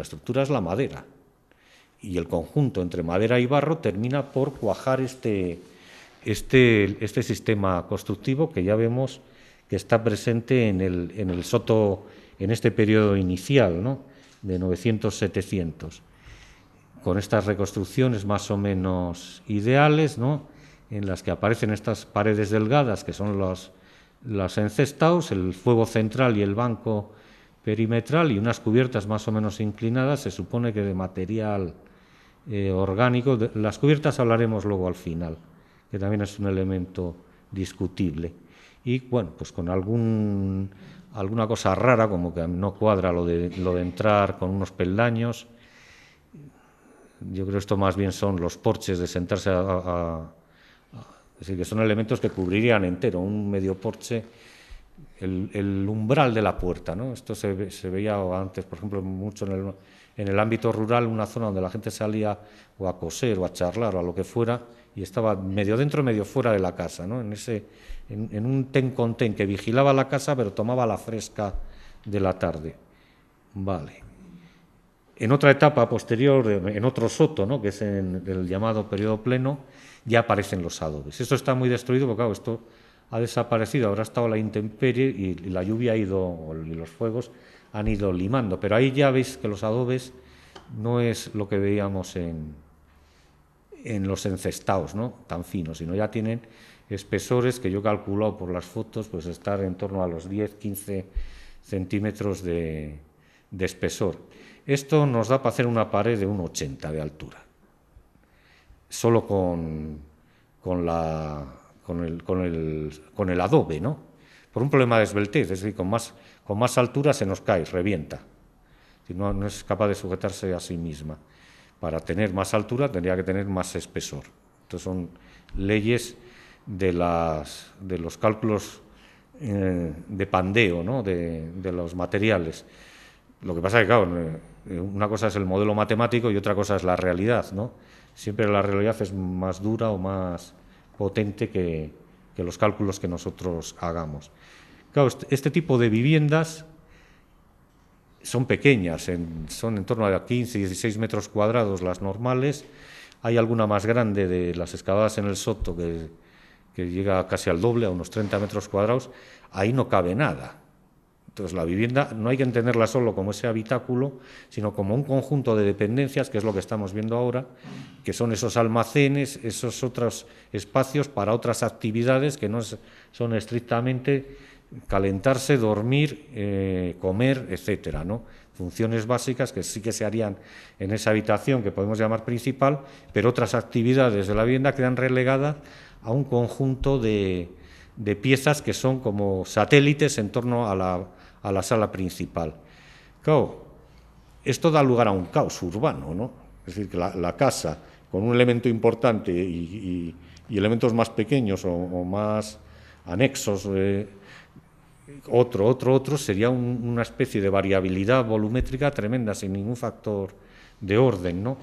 es la madera. Y el conjunto entre madera y barro termina por cuajar este sistema constructivo que ya vemos que está presente en el Soto, en este periodo inicial, ¿no? De 900-700, con estas reconstrucciones más o menos ideales, ¿no? En las que aparecen estas paredes delgadas, que son los encestados, el fuego central y el banco perimetral, y unas cubiertas más o menos inclinadas, se supone que de material orgánico. De las cubiertas hablaremos luego al final, que también es un elemento discutible. Y bueno, pues con alguna cosa rara, como que no cuadra lo de entrar con unos peldaños. Yo creo que esto más bien son los porches de sentarse es decir, que son elementos que cubrirían entero, un medio porche, el umbral de la puerta, ¿no? Esto se veía antes, por ejemplo, mucho en el ámbito rural, una zona donde la gente salía o a coser o a charlar o a lo que fuera, y estaba medio dentro, medio fuera de la casa, ¿no? En un ten con ten que vigilaba la casa, pero tomaba la fresca de la tarde. Vale. En otra etapa posterior, en otro soto, ¿no? Que es en el llamado periodo pleno, ya aparecen los adobes. Esto está muy destruido porque, claro, esto ha desaparecido, habrá estado la intemperie y la lluvia y los fuegos han ido limando. Pero ahí ya veis que los adobes no es lo que veíamos en los encestados, ¿no? Tan finos, sino ya tienen espesores que yo he calculado por las fotos, pues estar en torno a los 10-15 centímetros de espesor. Esto nos da para hacer una pared de 1,80 de altura, solo con el adobe, ¿no? Por un problema de esbeltez, es decir, con más altura se nos cae, revienta. No es capaz de sujetarse a sí misma. Para tener más altura tendría que tener más espesor. Entonces son leyes de los cálculos de pandeo, ¿no? de los materiales. Lo que pasa es que, claro, una cosa es el modelo matemático y otra cosa es la realidad, ¿no? Siempre la realidad es más dura o más potente que los cálculos que nosotros hagamos. Claro, este tipo de viviendas son pequeñas, son en torno a 15-16 metros cuadrados las normales. Hay alguna más grande de las excavadas en el Soto que llega casi al doble, a unos 30 metros cuadrados. Ahí no cabe nada. Entonces la vivienda no hay que entenderla solo como ese habitáculo, sino como un conjunto de dependencias, que es lo que estamos viendo ahora, que son esos almacenes, esos otros espacios para otras actividades que no son estrictamente calentarse, dormir, comer, etcétera, ¿no? Funciones básicas que sí que se harían en esa habitación que podemos llamar principal, pero otras actividades de la vivienda quedan relegadas a un conjunto de piezas que son como satélites en torno a la sala principal. Claro, esto da lugar a un caos urbano, ¿no? Es decir, que la casa, con un elemento importante y elementos más pequeños o más anexos, otro, sería una especie de variabilidad volumétrica tremenda, sin ningún factor de orden, ¿no?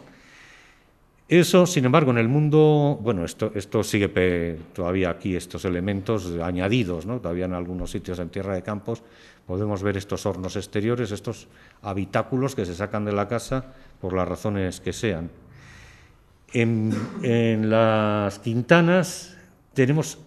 Eso, sin embargo, en el mundo, bueno, esto sigue todavía aquí, estos elementos añadidos, ¿no? Todavía en algunos sitios en Tierra de Campos podemos ver estos hornos exteriores, estos habitáculos que se sacan de la casa por las razones que sean. En las Quintanas tenemos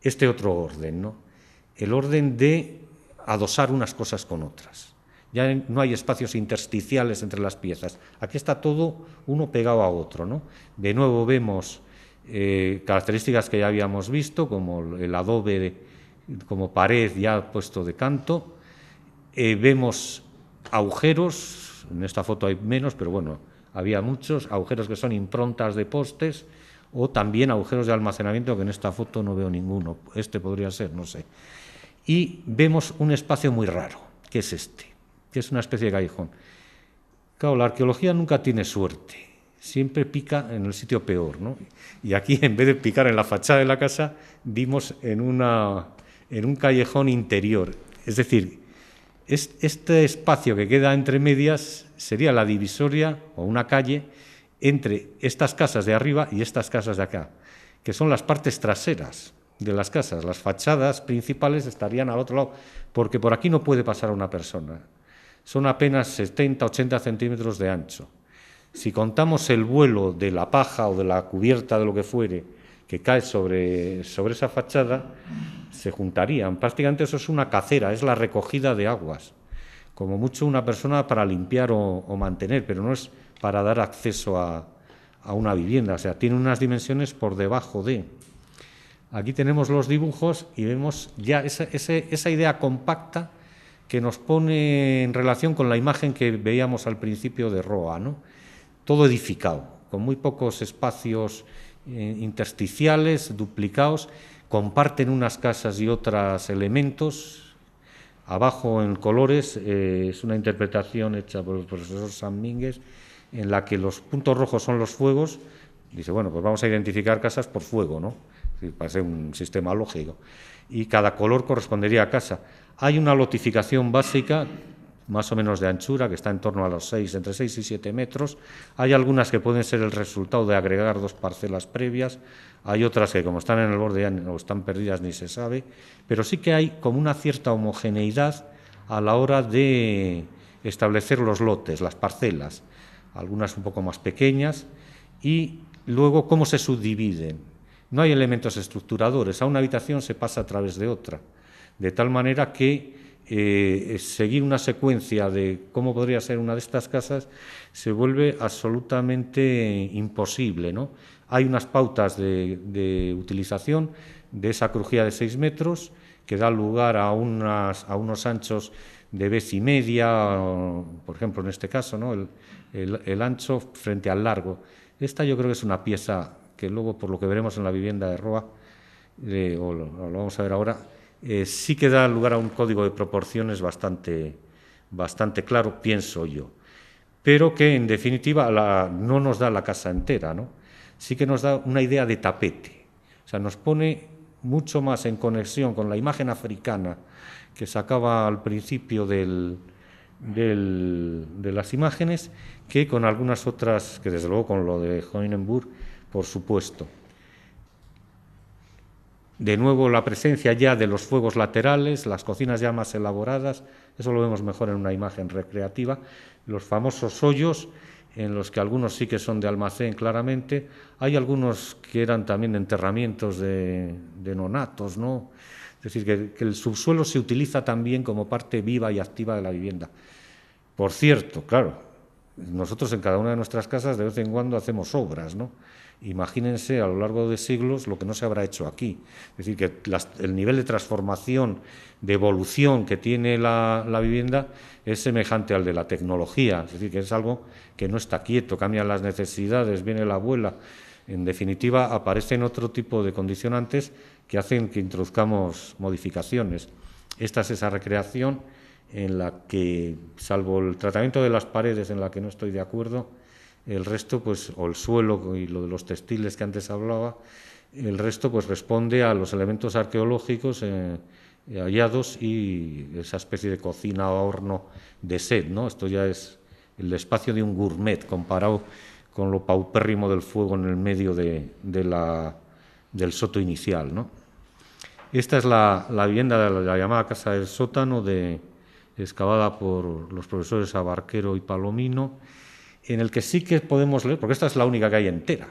este otro orden, ¿no? El orden de adosar unas cosas con otras. Ya no hay espacios intersticiales entre las piezas. Aquí está todo uno pegado a otro, ¿no? De nuevo vemos características que ya habíamos visto, como el adobe como pared ya puesto de canto. Vemos agujeros, en esta foto hay menos, pero bueno, había muchos agujeros que son improntas de postes, o también agujeros de almacenamiento, que en esta foto no veo ninguno. Este podría ser, no sé. Y vemos un espacio muy raro, que es este, que es una especie de callejón. Claro, la arqueología nunca tiene suerte, siempre pica en el sitio peor, ¿no? Y aquí, en vez de picar en la fachada de la casa, vimos en un callejón interior. Es decir, este espacio que queda entre medias sería la divisoria o una calle entre estas casas de arriba y estas casas de acá, que son las partes traseras de las casas. Las fachadas principales estarían al otro lado, porque por aquí no puede pasar una persona. Son apenas 70, 80 centímetros de ancho. Si contamos el vuelo de la paja o de la cubierta de lo que fuere que cae sobre esa fachada, se juntarían. Prácticamente eso es una cacera, es la recogida de aguas. Como mucho una persona para limpiar o mantener, pero no es para dar acceso a una vivienda. O sea, tiene unas dimensiones por debajo de... Aquí tenemos los dibujos y vemos ya esa idea compacta que nos pone en relación con la imagen que veíamos al principio de Roa, ¿no? Todo edificado, con muy pocos espacios intersticiales, duplicados, comparten unas casas y otras elementos. Abajo en colores es una interpretación hecha por el profesor San Mínguez, en la que los puntos rojos son los fuegos. Dice, bueno, pues vamos a identificar casas por fuego, ¿no? Parece un sistema lógico. Y cada color correspondería a casa. Hay una lotificación básica, más o menos de anchura, que está en torno a los entre 6 y 7 metros. Hay algunas que pueden ser el resultado de agregar dos parcelas previas. Hay otras que, como están en el borde, ya no están perdidas ni se sabe. Pero sí que hay como una cierta homogeneidad a la hora de establecer los lotes, las parcelas. Algunas un poco más pequeñas. Y luego, cómo se subdividen. No hay elementos estructuradores, a una habitación se pasa a través de otra, de tal manera que seguir una secuencia de cómo podría ser una de estas casas se vuelve absolutamente imposible, ¿no? Hay unas pautas de utilización de esa crujía de 6 metros que da lugar a unos anchos de vez y media, por ejemplo, en este caso, ¿no? el ancho frente al largo. Esta yo creo que es una pieza que luego, por lo que veremos en la vivienda de Roa, o lo vamos a ver ahora, sí que da lugar a un código de proporciones bastante claro, pienso yo, pero que en definitiva no nos da la casa entera, ¿no? Sí que nos da una idea de tapete, o sea, nos pone mucho más en conexión con la imagen africana que sacaba al principio de las imágenes, que con algunas otras, que desde luego con lo de Hoynenburg, por supuesto. De nuevo la presencia ya de los fuegos laterales, las cocinas ya más elaboradas, eso lo vemos mejor en una imagen recreativa, los famosos hoyos, en los que algunos sí que son de almacén claramente, hay algunos que eran también enterramientos de nonatos, ¿no? Es decir, que el subsuelo se utiliza también como parte viva y activa de la vivienda. Por cierto, claro, nosotros en cada una de nuestras casas de vez en cuando hacemos obras, ¿no? Imagínense a lo largo de siglos lo que no se habrá hecho aquí. Es decir, que el nivel de transformación, de evolución que tiene la vivienda es semejante al de la tecnología. Es decir, que es algo que no está quieto, cambian las necesidades, viene la abuela. En definitiva, aparecen otro tipo de condicionantes que hacen que introduzcamos modificaciones. Esta es esa recreación en la que, salvo el tratamiento de las paredes en la que no estoy de acuerdo, el resto, pues, o el suelo y lo de los textiles que antes hablaba, el resto pues responde a los elementos arqueológicos hallados y esa especie de cocina o horno de Set, ¿no? Esto ya es el espacio de un gourmet comparado con lo paupérrimo del fuego en el medio del soto inicial, ¿no? Esta es la vivienda de la llamada Casa del Sótano, excavada por los profesores Abarquero y Palomino, en el que sí que podemos leer, porque esta es la única que hay entera,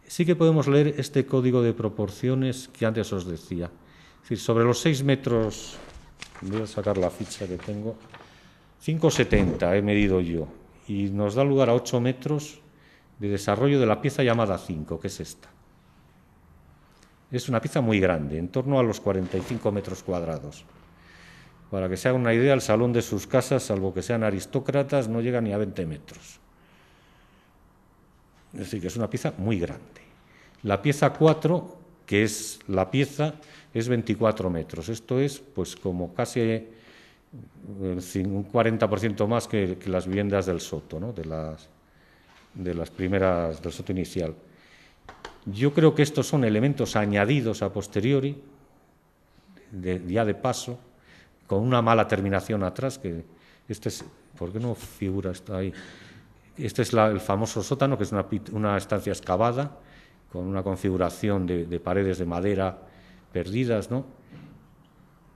sí que podemos leer este código de proporciones que antes os decía. Es decir, sobre los 6 metros, voy a sacar la ficha que tengo, 5,70 he medido yo, y nos da lugar a 8 metros de desarrollo de la pieza llamada 5, que es esta. Es una pieza muy grande, en torno a los 45 metros cuadrados. Para que se haga una idea, el salón de sus casas, salvo que sean aristócratas, no llega ni a 20 metros. Es decir, que es una pieza muy grande. La pieza 4, que es la pieza, es 24 metros. Esto es pues como casi un 40% más que las viviendas del Soto, ¿no? de las primeras del Soto inicial. Yo creo que estos son elementos añadidos a posteriori, ya de paso, con una mala terminación atrás, que este es, ¿por qué no figura esto ahí? Este es el famoso sótano, que es una estancia excavada, con una configuración de paredes de madera perdidas, ¿no?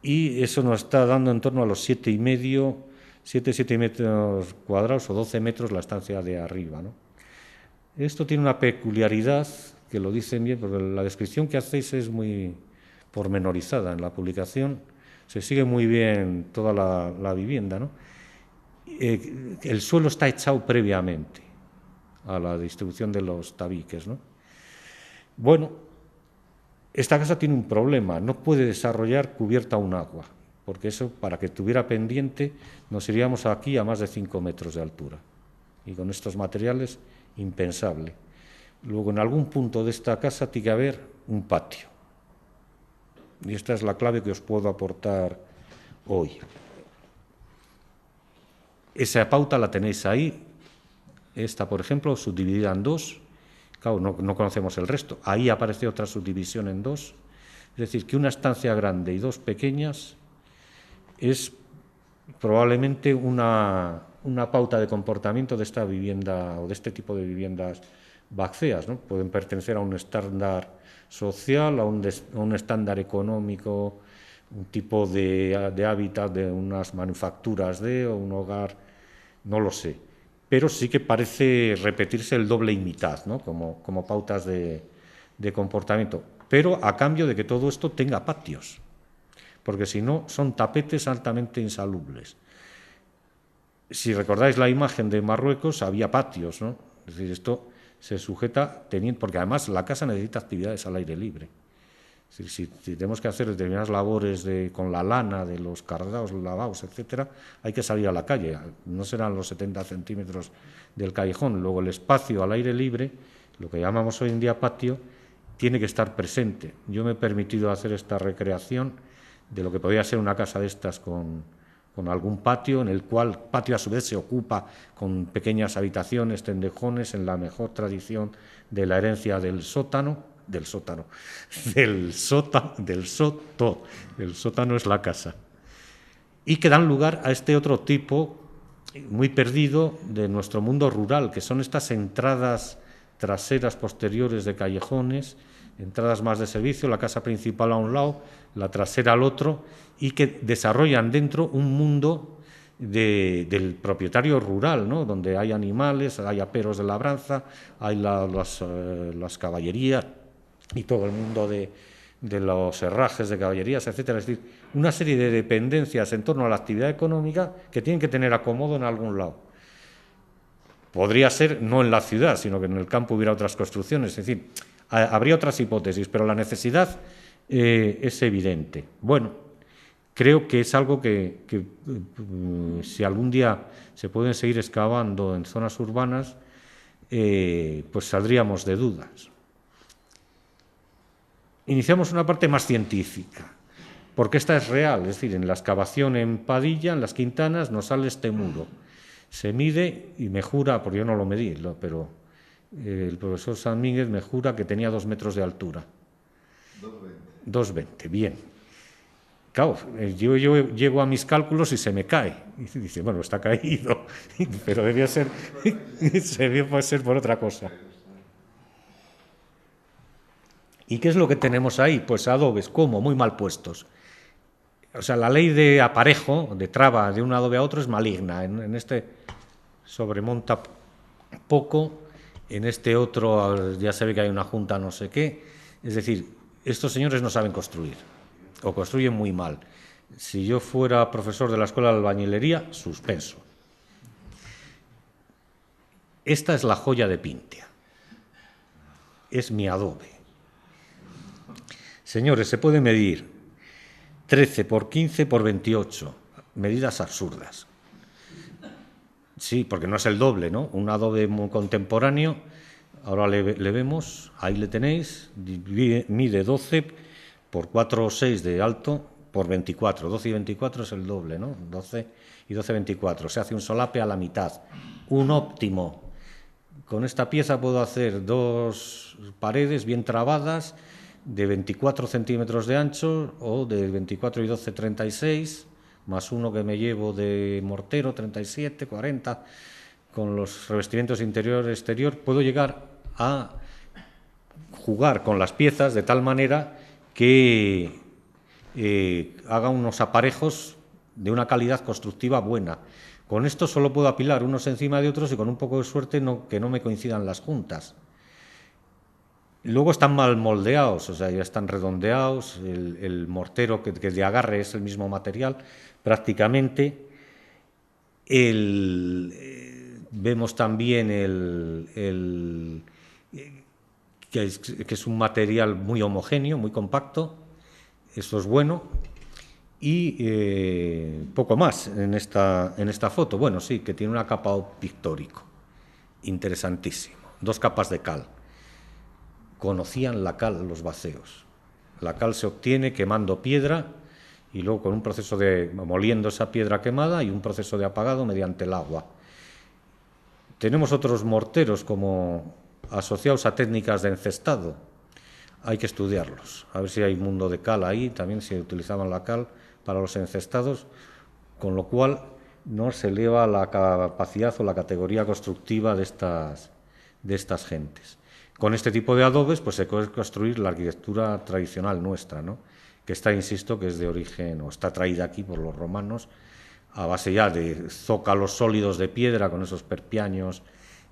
Y eso nos está dando en torno a los 7,5, 7 metros cuadrados o 12 metros la estancia de arriba, ¿no? Esto tiene una peculiaridad, que lo dicen bien, porque la descripción que hacéis es muy pormenorizada en la publicación, se sigue muy bien toda la vivienda, ¿no? El suelo está echado previamente a la distribución de los tabiques, ¿no? Bueno, esta casa tiene un problema, no puede desarrollar cubierta a un agua, porque eso, para que tuviera pendiente, nos iríamos aquí a más de 5 metros de altura, y con estos materiales, impensable. Luego, en algún punto de esta casa tiene que haber un patio, y esta es la clave que os puedo aportar hoy. Esa pauta la tenéis ahí, esta, por ejemplo, subdividida en 2, claro, no conocemos el resto, ahí aparece otra subdivisión en 2, es decir, que una estancia grande y 2 pequeñas es probablemente una pauta de comportamiento de esta vivienda o de este tipo de viviendas vacías, ¿no? Pueden pertenecer a un estándar social, a un estándar económico, un tipo de hábitat de unas manufacturas o un hogar, no lo sé, pero sí que parece repetirse el doble y mitad, ¿no? como pautas de comportamiento, pero a cambio de que todo esto tenga patios, porque si no son tapetes altamente insalubres. Si recordáis la imagen de Marruecos, había patios, ¿no? Es decir, esto se sujeta porque además la casa necesita actividades al aire libre. Es decir, si tenemos que hacer determinadas labores con la lana de los cargados, lavados, etcétera, hay que salir a la calle. No serán los 70 centímetros del callejón. Luego el espacio al aire libre, lo que llamamos hoy en día patio, tiene que estar presente. Yo me he permitido hacer esta recreación de lo que podría ser una casa de estas con algún patio, en el cual patio a su vez se ocupa con pequeñas habitaciones, tendejones, en la mejor tradición de la herencia del sótano. El sótano es la casa, y que dan lugar a este otro tipo muy perdido de nuestro mundo rural, que son estas entradas traseras posteriores de callejones, entradas más de servicio, la casa principal a un lado, la trasera al otro, y que desarrollan dentro un mundo del propietario rural, ¿no? Donde hay animales, hay aperos de labranza, hay las caballerías y todo el mundo de los herrajes de caballerías, etcétera. Es decir, una serie de dependencias en torno a la actividad económica que tienen que tener acomodo en algún lado. Podría ser no en la ciudad, sino que en el campo hubiera otras construcciones. Es decir, habría otras hipótesis, pero la necesidad es evidente. Bueno, creo que es algo que si algún día se pueden seguir excavando en zonas urbanas, pues saldríamos de dudas. Iniciamos una parte más científica, porque esta es real, es decir, en la excavación en Padilla, en las Quintanas, nos sale este muro. Se mide y me jura, porque yo no lo medí, pero el profesor Sanmínguez me jura que tenía 2 metros de altura. 2,20, bien. Claro, yo llego a mis cálculos y se me cae. Y dice, bueno, está caído, pero debía ser, puede ser por otra cosa. ¿Y qué es lo que tenemos ahí? Pues adobes, ¿cómo? Muy mal puestos. O sea, la ley de aparejo, de traba de un adobe a otro es maligna. En este sobremonta poco, en este otro ya se ve que hay una junta no sé qué. Es decir, estos señores no saben construir, o construyen muy mal. Si yo fuera profesor de la Escuela de Albañilería, suspenso. Esta es la joya de Pintia. Es mi adobe. Señores, se puede medir 13 por 15 por 28, medidas absurdas. Sí, porque no es el doble, ¿no? Un adobe muy contemporáneo, ahora le vemos, ahí le tenéis, mide 12 por 4 o 6 de alto por 24, 12 y 24 es el doble, ¿no? 12 y 12, 24, se hace un solape a la mitad, un óptimo. Con esta pieza puedo hacer 2 paredes bien trabadas, de 24 centímetros de ancho o de 24 y 12, 36, más uno que me llevo de mortero, 37, 40, con los revestimientos interior y exterior, puedo llegar a jugar con las piezas de tal manera que haga unos aparejos de una calidad constructiva buena. Con esto solo puedo apilar unos encima de otros y con un poco de suerte que no me coincidan las juntas. Luego están mal moldeados, o sea, ya están redondeados, el mortero que de agarre es el mismo material prácticamente. Vemos también que es un material muy homogéneo, muy compacto, eso es bueno. Y poco más en esta foto. Bueno, sí, que tiene un acabado pictórico, interesantísimo, 2 capas de cal. Conocían la cal los baceos. La cal se obtiene quemando piedra y luego con un proceso de moliendo esa piedra quemada y un proceso de apagado mediante el agua. Tenemos otros morteros como asociados a técnicas de encestado. Hay que estudiarlos, a ver si hay mundo de cal ahí, también si utilizaban la cal para los encestados, con lo cual no se eleva la capacidad o la categoría constructiva de estas gentes. Con este tipo de adobes pues se puede construir la arquitectura tradicional nuestra, ¿no? Que está, insisto, que es de origen, o está traída aquí por los romanos, a base ya de zócalos sólidos de piedra con esos perpiaños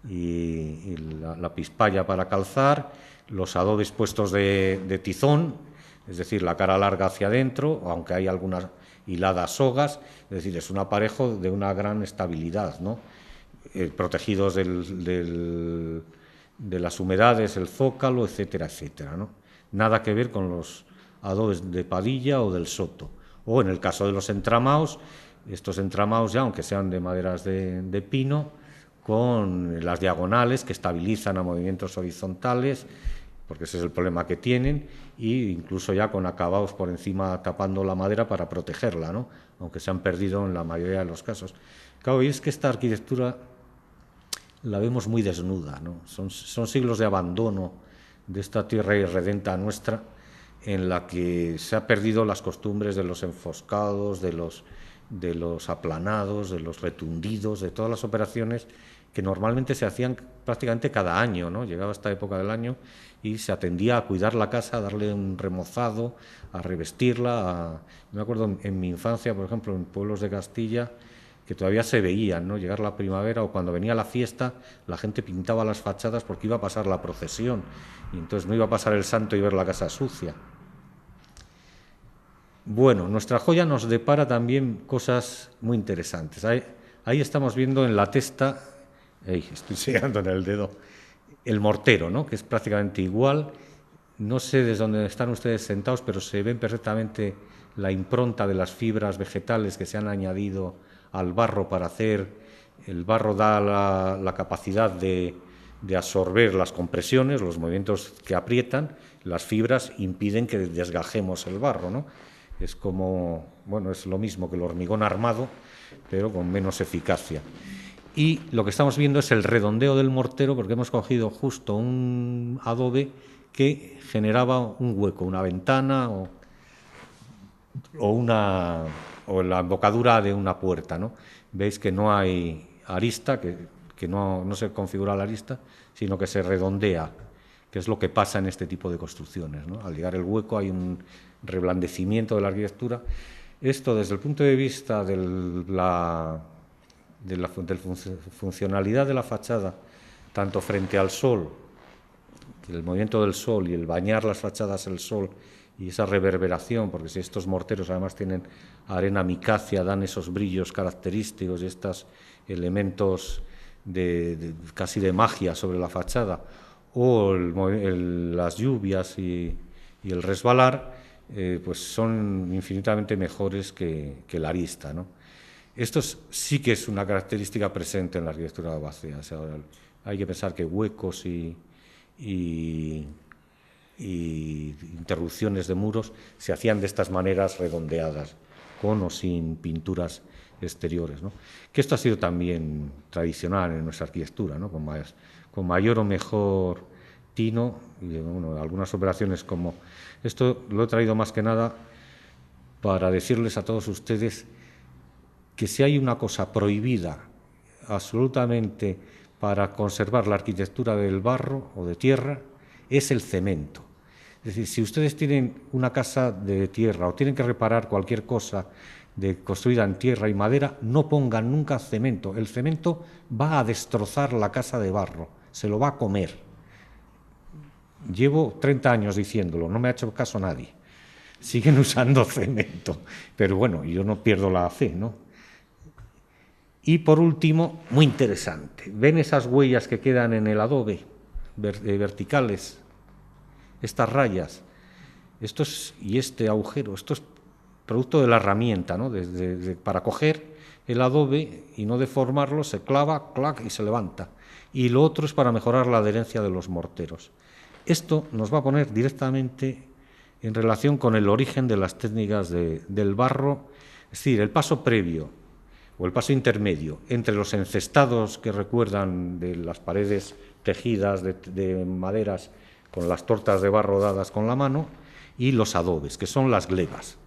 y la pispalla para calzar, los adobes puestos de tizón, es decir, la cara larga hacia adentro, aunque hay algunas hiladas sogas, es decir, es un aparejo de una gran estabilidad, ¿no? Protegidos de las humedades, el zócalo, etcétera, etcétera, ¿no? Nada que ver con los adobes de Padilla o del Soto. O en el caso de los entramados, estos entramados ya, aunque sean de maderas de pino, con las diagonales que estabilizan a movimientos horizontales, porque ese es el problema que tienen, e incluso ya con acabados por encima tapando la madera para protegerla, ¿no? Aunque se han perdido en la mayoría de los casos. Claro, y es que esta arquitectura la vemos muy desnuda, ¿no? Son siglos de abandono de esta tierra irredenta nuestra, en la que se ha perdido las costumbres de los enfoscados, de los aplanados, de los retundidos, de todas las operaciones que normalmente se hacían prácticamente cada año, ¿no? Llegaba esta época del año y se atendía a cuidar la casa, a darle un remozado, a revestirla. Me acuerdo en mi infancia, por ejemplo, en pueblos de Castilla, que todavía se veían, ¿no? Llegar la primavera o cuando venía la fiesta, la gente pintaba las fachadas porque iba a pasar la procesión y entonces no iba a pasar el santo y ver la casa sucia. Bueno, nuestra joya nos depara también cosas muy interesantes. Ahí estamos viendo en la testa Estoy señalando en el dedo. El mortero, ¿no? Que es prácticamente igual. No sé desde dónde están ustedes sentados, pero se ven perfectamente la impronta de las fibras vegetales que se han añadido al barro para hacer. El barro da la capacidad de absorber las compresiones, los movimientos que aprietan. Las fibras impiden que desgajemos el barro, ¿no? Es como, bueno, es lo mismo que el hormigón armado, pero con menos eficacia. Y lo que estamos viendo es el redondeo del mortero, porque hemos cogido justo un adobe que generaba un hueco, una ventana o la embocadura de una puerta, ¿no? Veis que no hay arista, que no se configura la arista, sino que se redondea, que es lo que pasa en este tipo de construcciones, ¿no? Al llegar el hueco hay un reblandecimiento de la arquitectura. Esto, desde el punto de vista de la funcionalidad de la fachada, tanto frente al sol, el movimiento del sol y el bañar las fachadas el sol y esa reverberación, porque si estos morteros además tienen arena micácea, dan esos brillos característicos y estos elementos casi de magia sobre la fachada, o las lluvias y el resbalar, pues son infinitamente mejores que la arista, ¿no? Esto sí que es una característica presente en la arquitectura bacea. O sea, hay que pensar que huecos y interrupciones de muros se hacían de estas maneras redondeadas, con o sin pinturas exteriores, ¿no? Que esto ha sido también tradicional en nuestra arquitectura, ¿no? Con mayor o mejor tino, y bueno, algunas operaciones como esto lo he traído más que nada para decirles a todos ustedes que si hay una cosa prohibida absolutamente para conservar la arquitectura del barro o de tierra, es el cemento. Es decir, si ustedes tienen una casa de tierra o tienen que reparar cualquier cosa construida en tierra y madera, no pongan nunca cemento. El cemento va a destrozar la casa de barro, se lo va a comer. Llevo 30 años diciéndolo, no me ha hecho caso nadie. Siguen usando cemento, pero bueno, yo no pierdo la fe, ¿no? Y por último, muy interesante, ¿ven esas huellas que quedan en el adobe verticales? Estas rayas, y este agujero, esto es producto de la herramienta, ¿no? Para coger el adobe y no deformarlo, se clava, clac, y se levanta. Y lo otro es para mejorar la adherencia de los morteros. Esto nos va a poner directamente en relación con el origen de las técnicas del barro, es decir, el paso previo o el paso intermedio entre los encestados que recuerdan de las paredes tejidas de maderas con las tortas de barro dadas con la mano y los adobes, que son las glebas.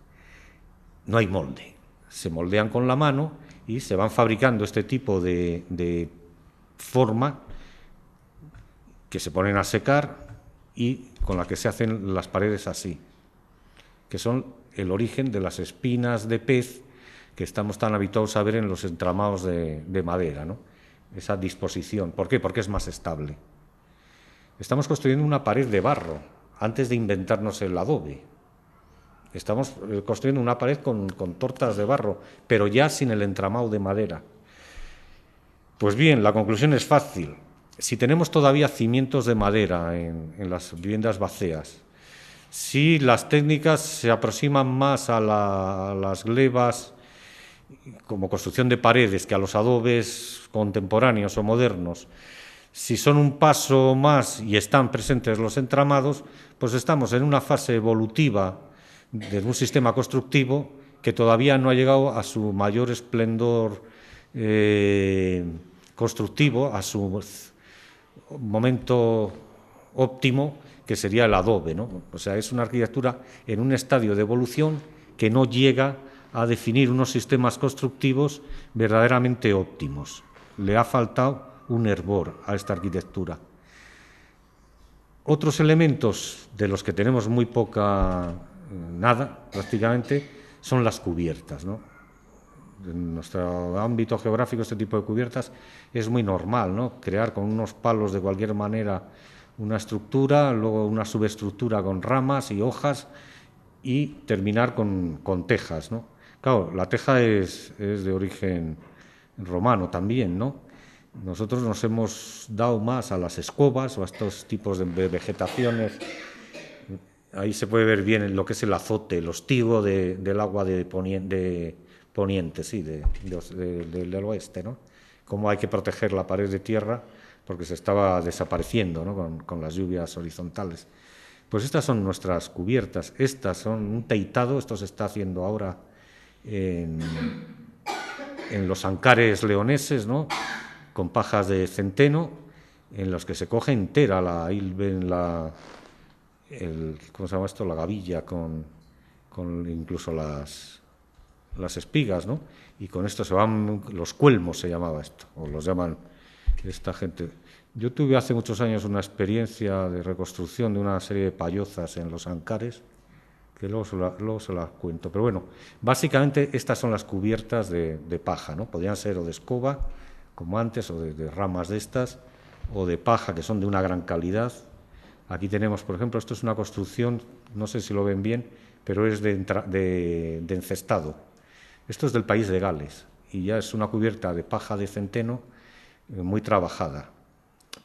No hay molde, se moldean con la mano y se van fabricando este tipo de forma que se ponen a secar y con la que se hacen las paredes así, que son el origen de las espinas de pez que estamos tan habituados a ver en los entramados de madera, ¿no? Esa disposición. ¿Por qué? Porque es más estable. Estamos construyendo una pared de barro antes de inventarnos el adobe. Estamos construyendo una pared con tortas de barro, pero ya sin el entramado de madera. Pues bien, la conclusión es fácil. Si tenemos todavía cimientos de madera en las viviendas bacéas, si las técnicas se aproximan más a las glebas como construcción de paredes que a los adobes contemporáneos o modernos, si son un paso más y están presentes los entramados, pues estamos en una fase evolutiva de un sistema constructivo que todavía no ha llegado a su mayor esplendor constructivo, a su momento óptimo, que sería el adobe, ¿no? O sea, es una arquitectura en un estadio de evolución que no llega a definir unos sistemas constructivos verdaderamente óptimos. Le ha faltado un hervor a esta arquitectura. Otros elementos de los que tenemos muy poca, nada prácticamente, son las cubiertas, ¿no? En nuestro ámbito geográfico este tipo de cubiertas es muy normal, ¿no? Crear con unos palos de cualquier manera una estructura, luego una subestructura con ramas y hojas y terminar con tejas, ¿no? Claro, la teja es de origen romano también, ¿no? Nosotros nos hemos dado más a las escobas o a estos tipos de vegetaciones. Ahí se puede ver bien lo que es el azote, el hostigo del agua de poniente, sí, del oeste, ¿no? Cómo hay que proteger la pared de tierra porque se estaba desapareciendo, ¿no? con las lluvias horizontales. Pues estas son nuestras cubiertas. Estas son un teitado, esto se está haciendo ahora en los ancares leoneses, ¿no? Con pajas de centeno, en los que se coge entera ¿cómo se llama esto? La gavilla, con incluso las espigas, ¿no? Y con esto se van, los cuelmos se llamaba esto, o los llaman esta gente. Yo tuve hace muchos años una experiencia de reconstrucción de una serie de payozas en los ancares, que luego se las cuento. Pero bueno, básicamente estas son las cubiertas de paja, ¿no? Podrían ser o de escoba, como antes, o de ramas de estas, o de paja, que son de una gran calidad. Aquí tenemos, por ejemplo, esto es una construcción, no sé si lo ven bien, pero es de encestado. Esto es del país de Gales, y ya es una cubierta de paja de centeno muy trabajada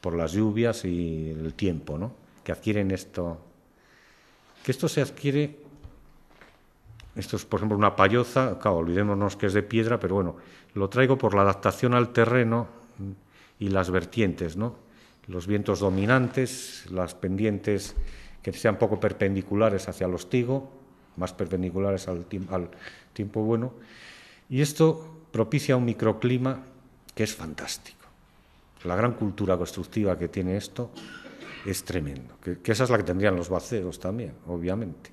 por las lluvias y el tiempo, ¿no? Que adquieren esto. Que esto se adquiere, esto es por ejemplo una payoza, claro, olvidémonos que es de piedra, pero bueno, lo traigo por la adaptación al terreno y las vertientes, ¿no? Los vientos dominantes, las pendientes que sean poco perpendiculares hacia el hostigo, más perpendiculares al tiempo bueno, y esto propicia un microclima que es fantástico. La gran cultura constructiva que tiene esto es tremendo, que esa es la que tendrían los baceos también, obviamente.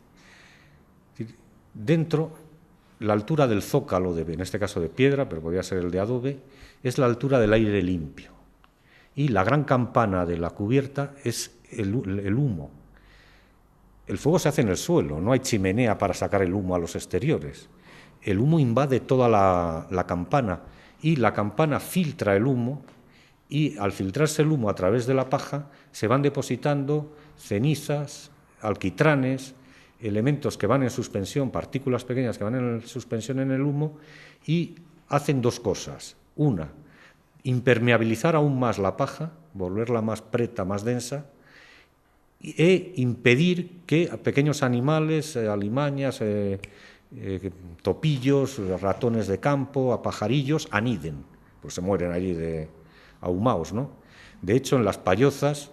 Dentro, la altura del zócalo, en este caso de piedra, pero podría ser el de adobe, es la altura del aire limpio. Y la gran campana de la cubierta es el humo. El fuego se hace en el suelo, no hay chimenea para sacar el humo a los exteriores. El humo invade toda la campana y la campana filtra el humo, y al filtrarse el humo a través de la paja se van depositando cenizas, alquitranes, elementos que van en suspensión, partículas pequeñas que van en suspensión en el humo, y hacen dos cosas. Una, impermeabilizar aún más la paja, volverla más preta, más densa, e impedir que pequeños animales, alimañas, topillos, ratones de campo, pajarillos, aniden, pues se mueren allí ahumados, ¿no? De hecho, en las payozas,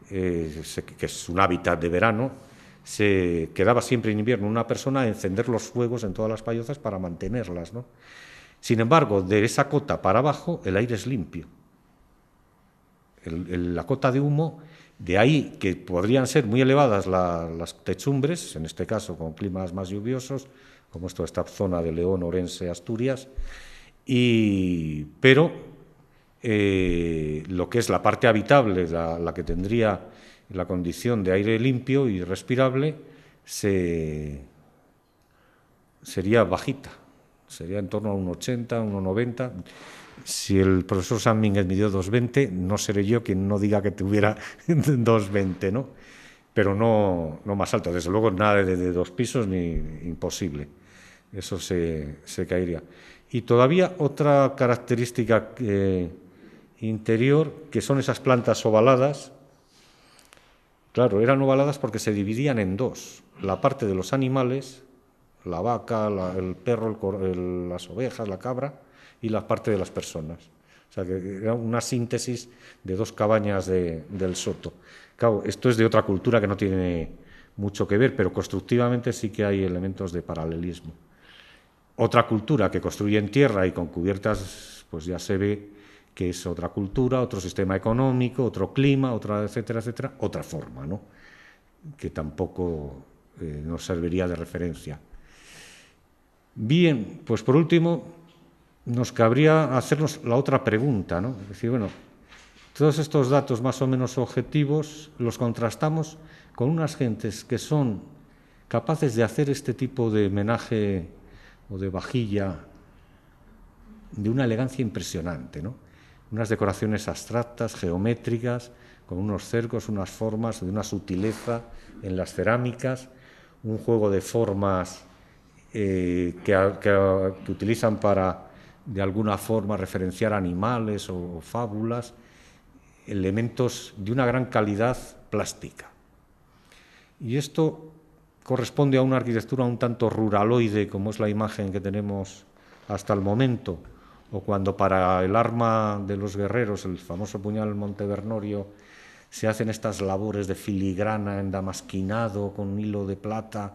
que es un hábitat de verano, se quedaba siempre en invierno una persona a encender los fuegos en todas las payozas para mantenerlas, ¿no? Sin embargo, de esa cota para abajo el aire es limpio. La cota de humo, de ahí que podrían ser muy elevadas las techumbres, en este caso con climas más lluviosos, como esta zona de León, Orense, Asturias, pero lo que es la parte habitable, la que tendría la condición de aire limpio y respirable, sería bajita, sería en torno a 1,80, 1,90. Si el profesor Sanmínguez midió 2,20, no seré yo quien no diga que tuviera 2,20, ¿no? Pero no más alto, desde luego nada de 2 pisos, ni imposible, eso se caería. Y todavía otra característica interior, que son esas plantas ovaladas. Claro, eran ovaladas porque se dividían en dos: la parte de los animales, la vaca, el perro, las ovejas, la cabra, y la parte de las personas. O sea, que era una síntesis de dos cabañas del soto. Claro, esto es de otra cultura que no tiene mucho que ver, pero constructivamente sí que hay elementos de paralelismo. Otra cultura que construye en tierra y con cubiertas, pues ya se ve que es otra cultura, otro sistema económico, otro clima, otra, etcétera, etcétera, otra forma, ¿no? Que tampoco nos serviría de referencia. Bien, pues por último, nos cabría hacernos la otra pregunta, ¿no? Es decir, bueno, todos estos datos más o menos objetivos los contrastamos con unas gentes que son capaces de hacer este tipo de menaje o de vajilla de una elegancia impresionante, ¿no? Unas decoraciones abstractas, geométricas, con unos cercos, unas formas, de una sutileza en las cerámicas, un juego de formas que utilizan para de alguna forma referenciar animales o fábulas, elementos de una gran calidad plástica. Y esto corresponde a una arquitectura un tanto ruraloide, como es la imagen que tenemos hasta el momento, o cuando para el arma de los guerreros, el famoso puñal montevernorio, se hacen estas labores de filigrana endamasquinado con hilo de plata,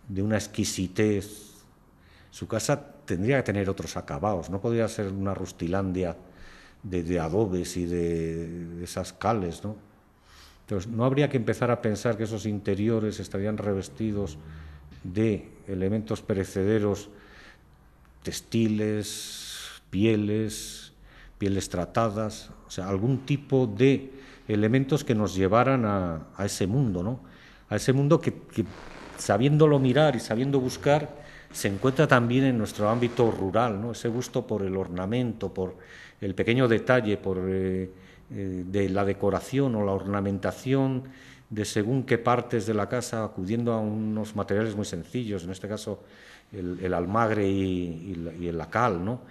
de una exquisitez. Su casa tendría que tener otros acabados, no podría ser una rustilandia de adobes y de esas cales, ¿no? Entonces, no habría que empezar a pensar que esos interiores estarían revestidos de elementos perecederos, textiles, pieles tratadas, o sea, algún tipo de elementos que nos llevaran a ese mundo, ¿no? A ese mundo que sabiéndolo mirar y sabiendo buscar, se encuentra también en nuestro ámbito rural, ¿no? Ese gusto por el ornamento, por el pequeño detalle, por de la decoración o la ornamentación de según qué partes de la casa, acudiendo a unos materiales muy sencillos, en este caso el almagre y la cal, ¿no?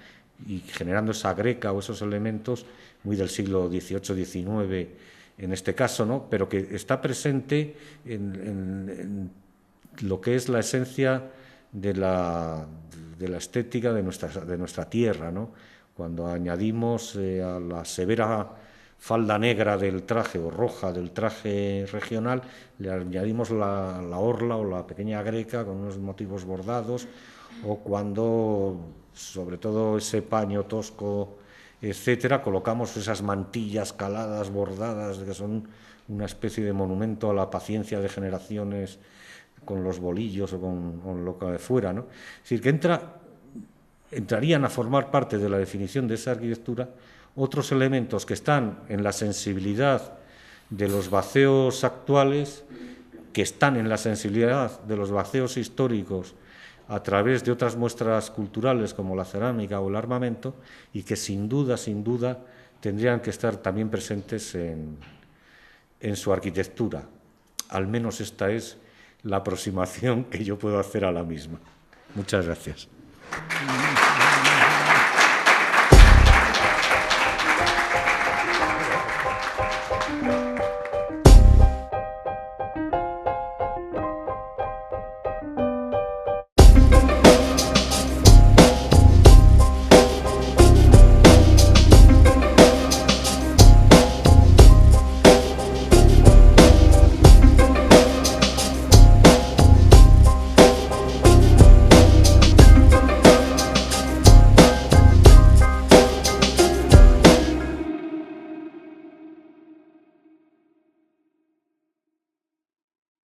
Y generando esa greca o esos elementos muy del siglo XVIII-XIX en este caso, ¿no? Pero que está presente en lo que es la esencia de la estética de nuestra tierra, ¿no? Cuando añadimos a la severa falda negra del traje o roja del traje regional, le añadimos la orla o la pequeña greca con unos motivos bordados, o cuando, sobre todo ese paño tosco, etcétera, colocamos esas mantillas caladas, bordadas, que son una especie de monumento a la paciencia de generaciones con los bolillos o con lo que fuera, ¿no? Es decir, que entrarían a formar parte de la definición de esa arquitectura otros elementos que están en la sensibilidad de los vaceos actuales, que están en la sensibilidad de los vaceos históricos a través de otras muestras culturales como la cerámica o el armamento, y que sin duda tendrían que estar también presentes en su arquitectura. Al menos esta es la aproximación que yo puedo hacer a la misma. Muchas gracias.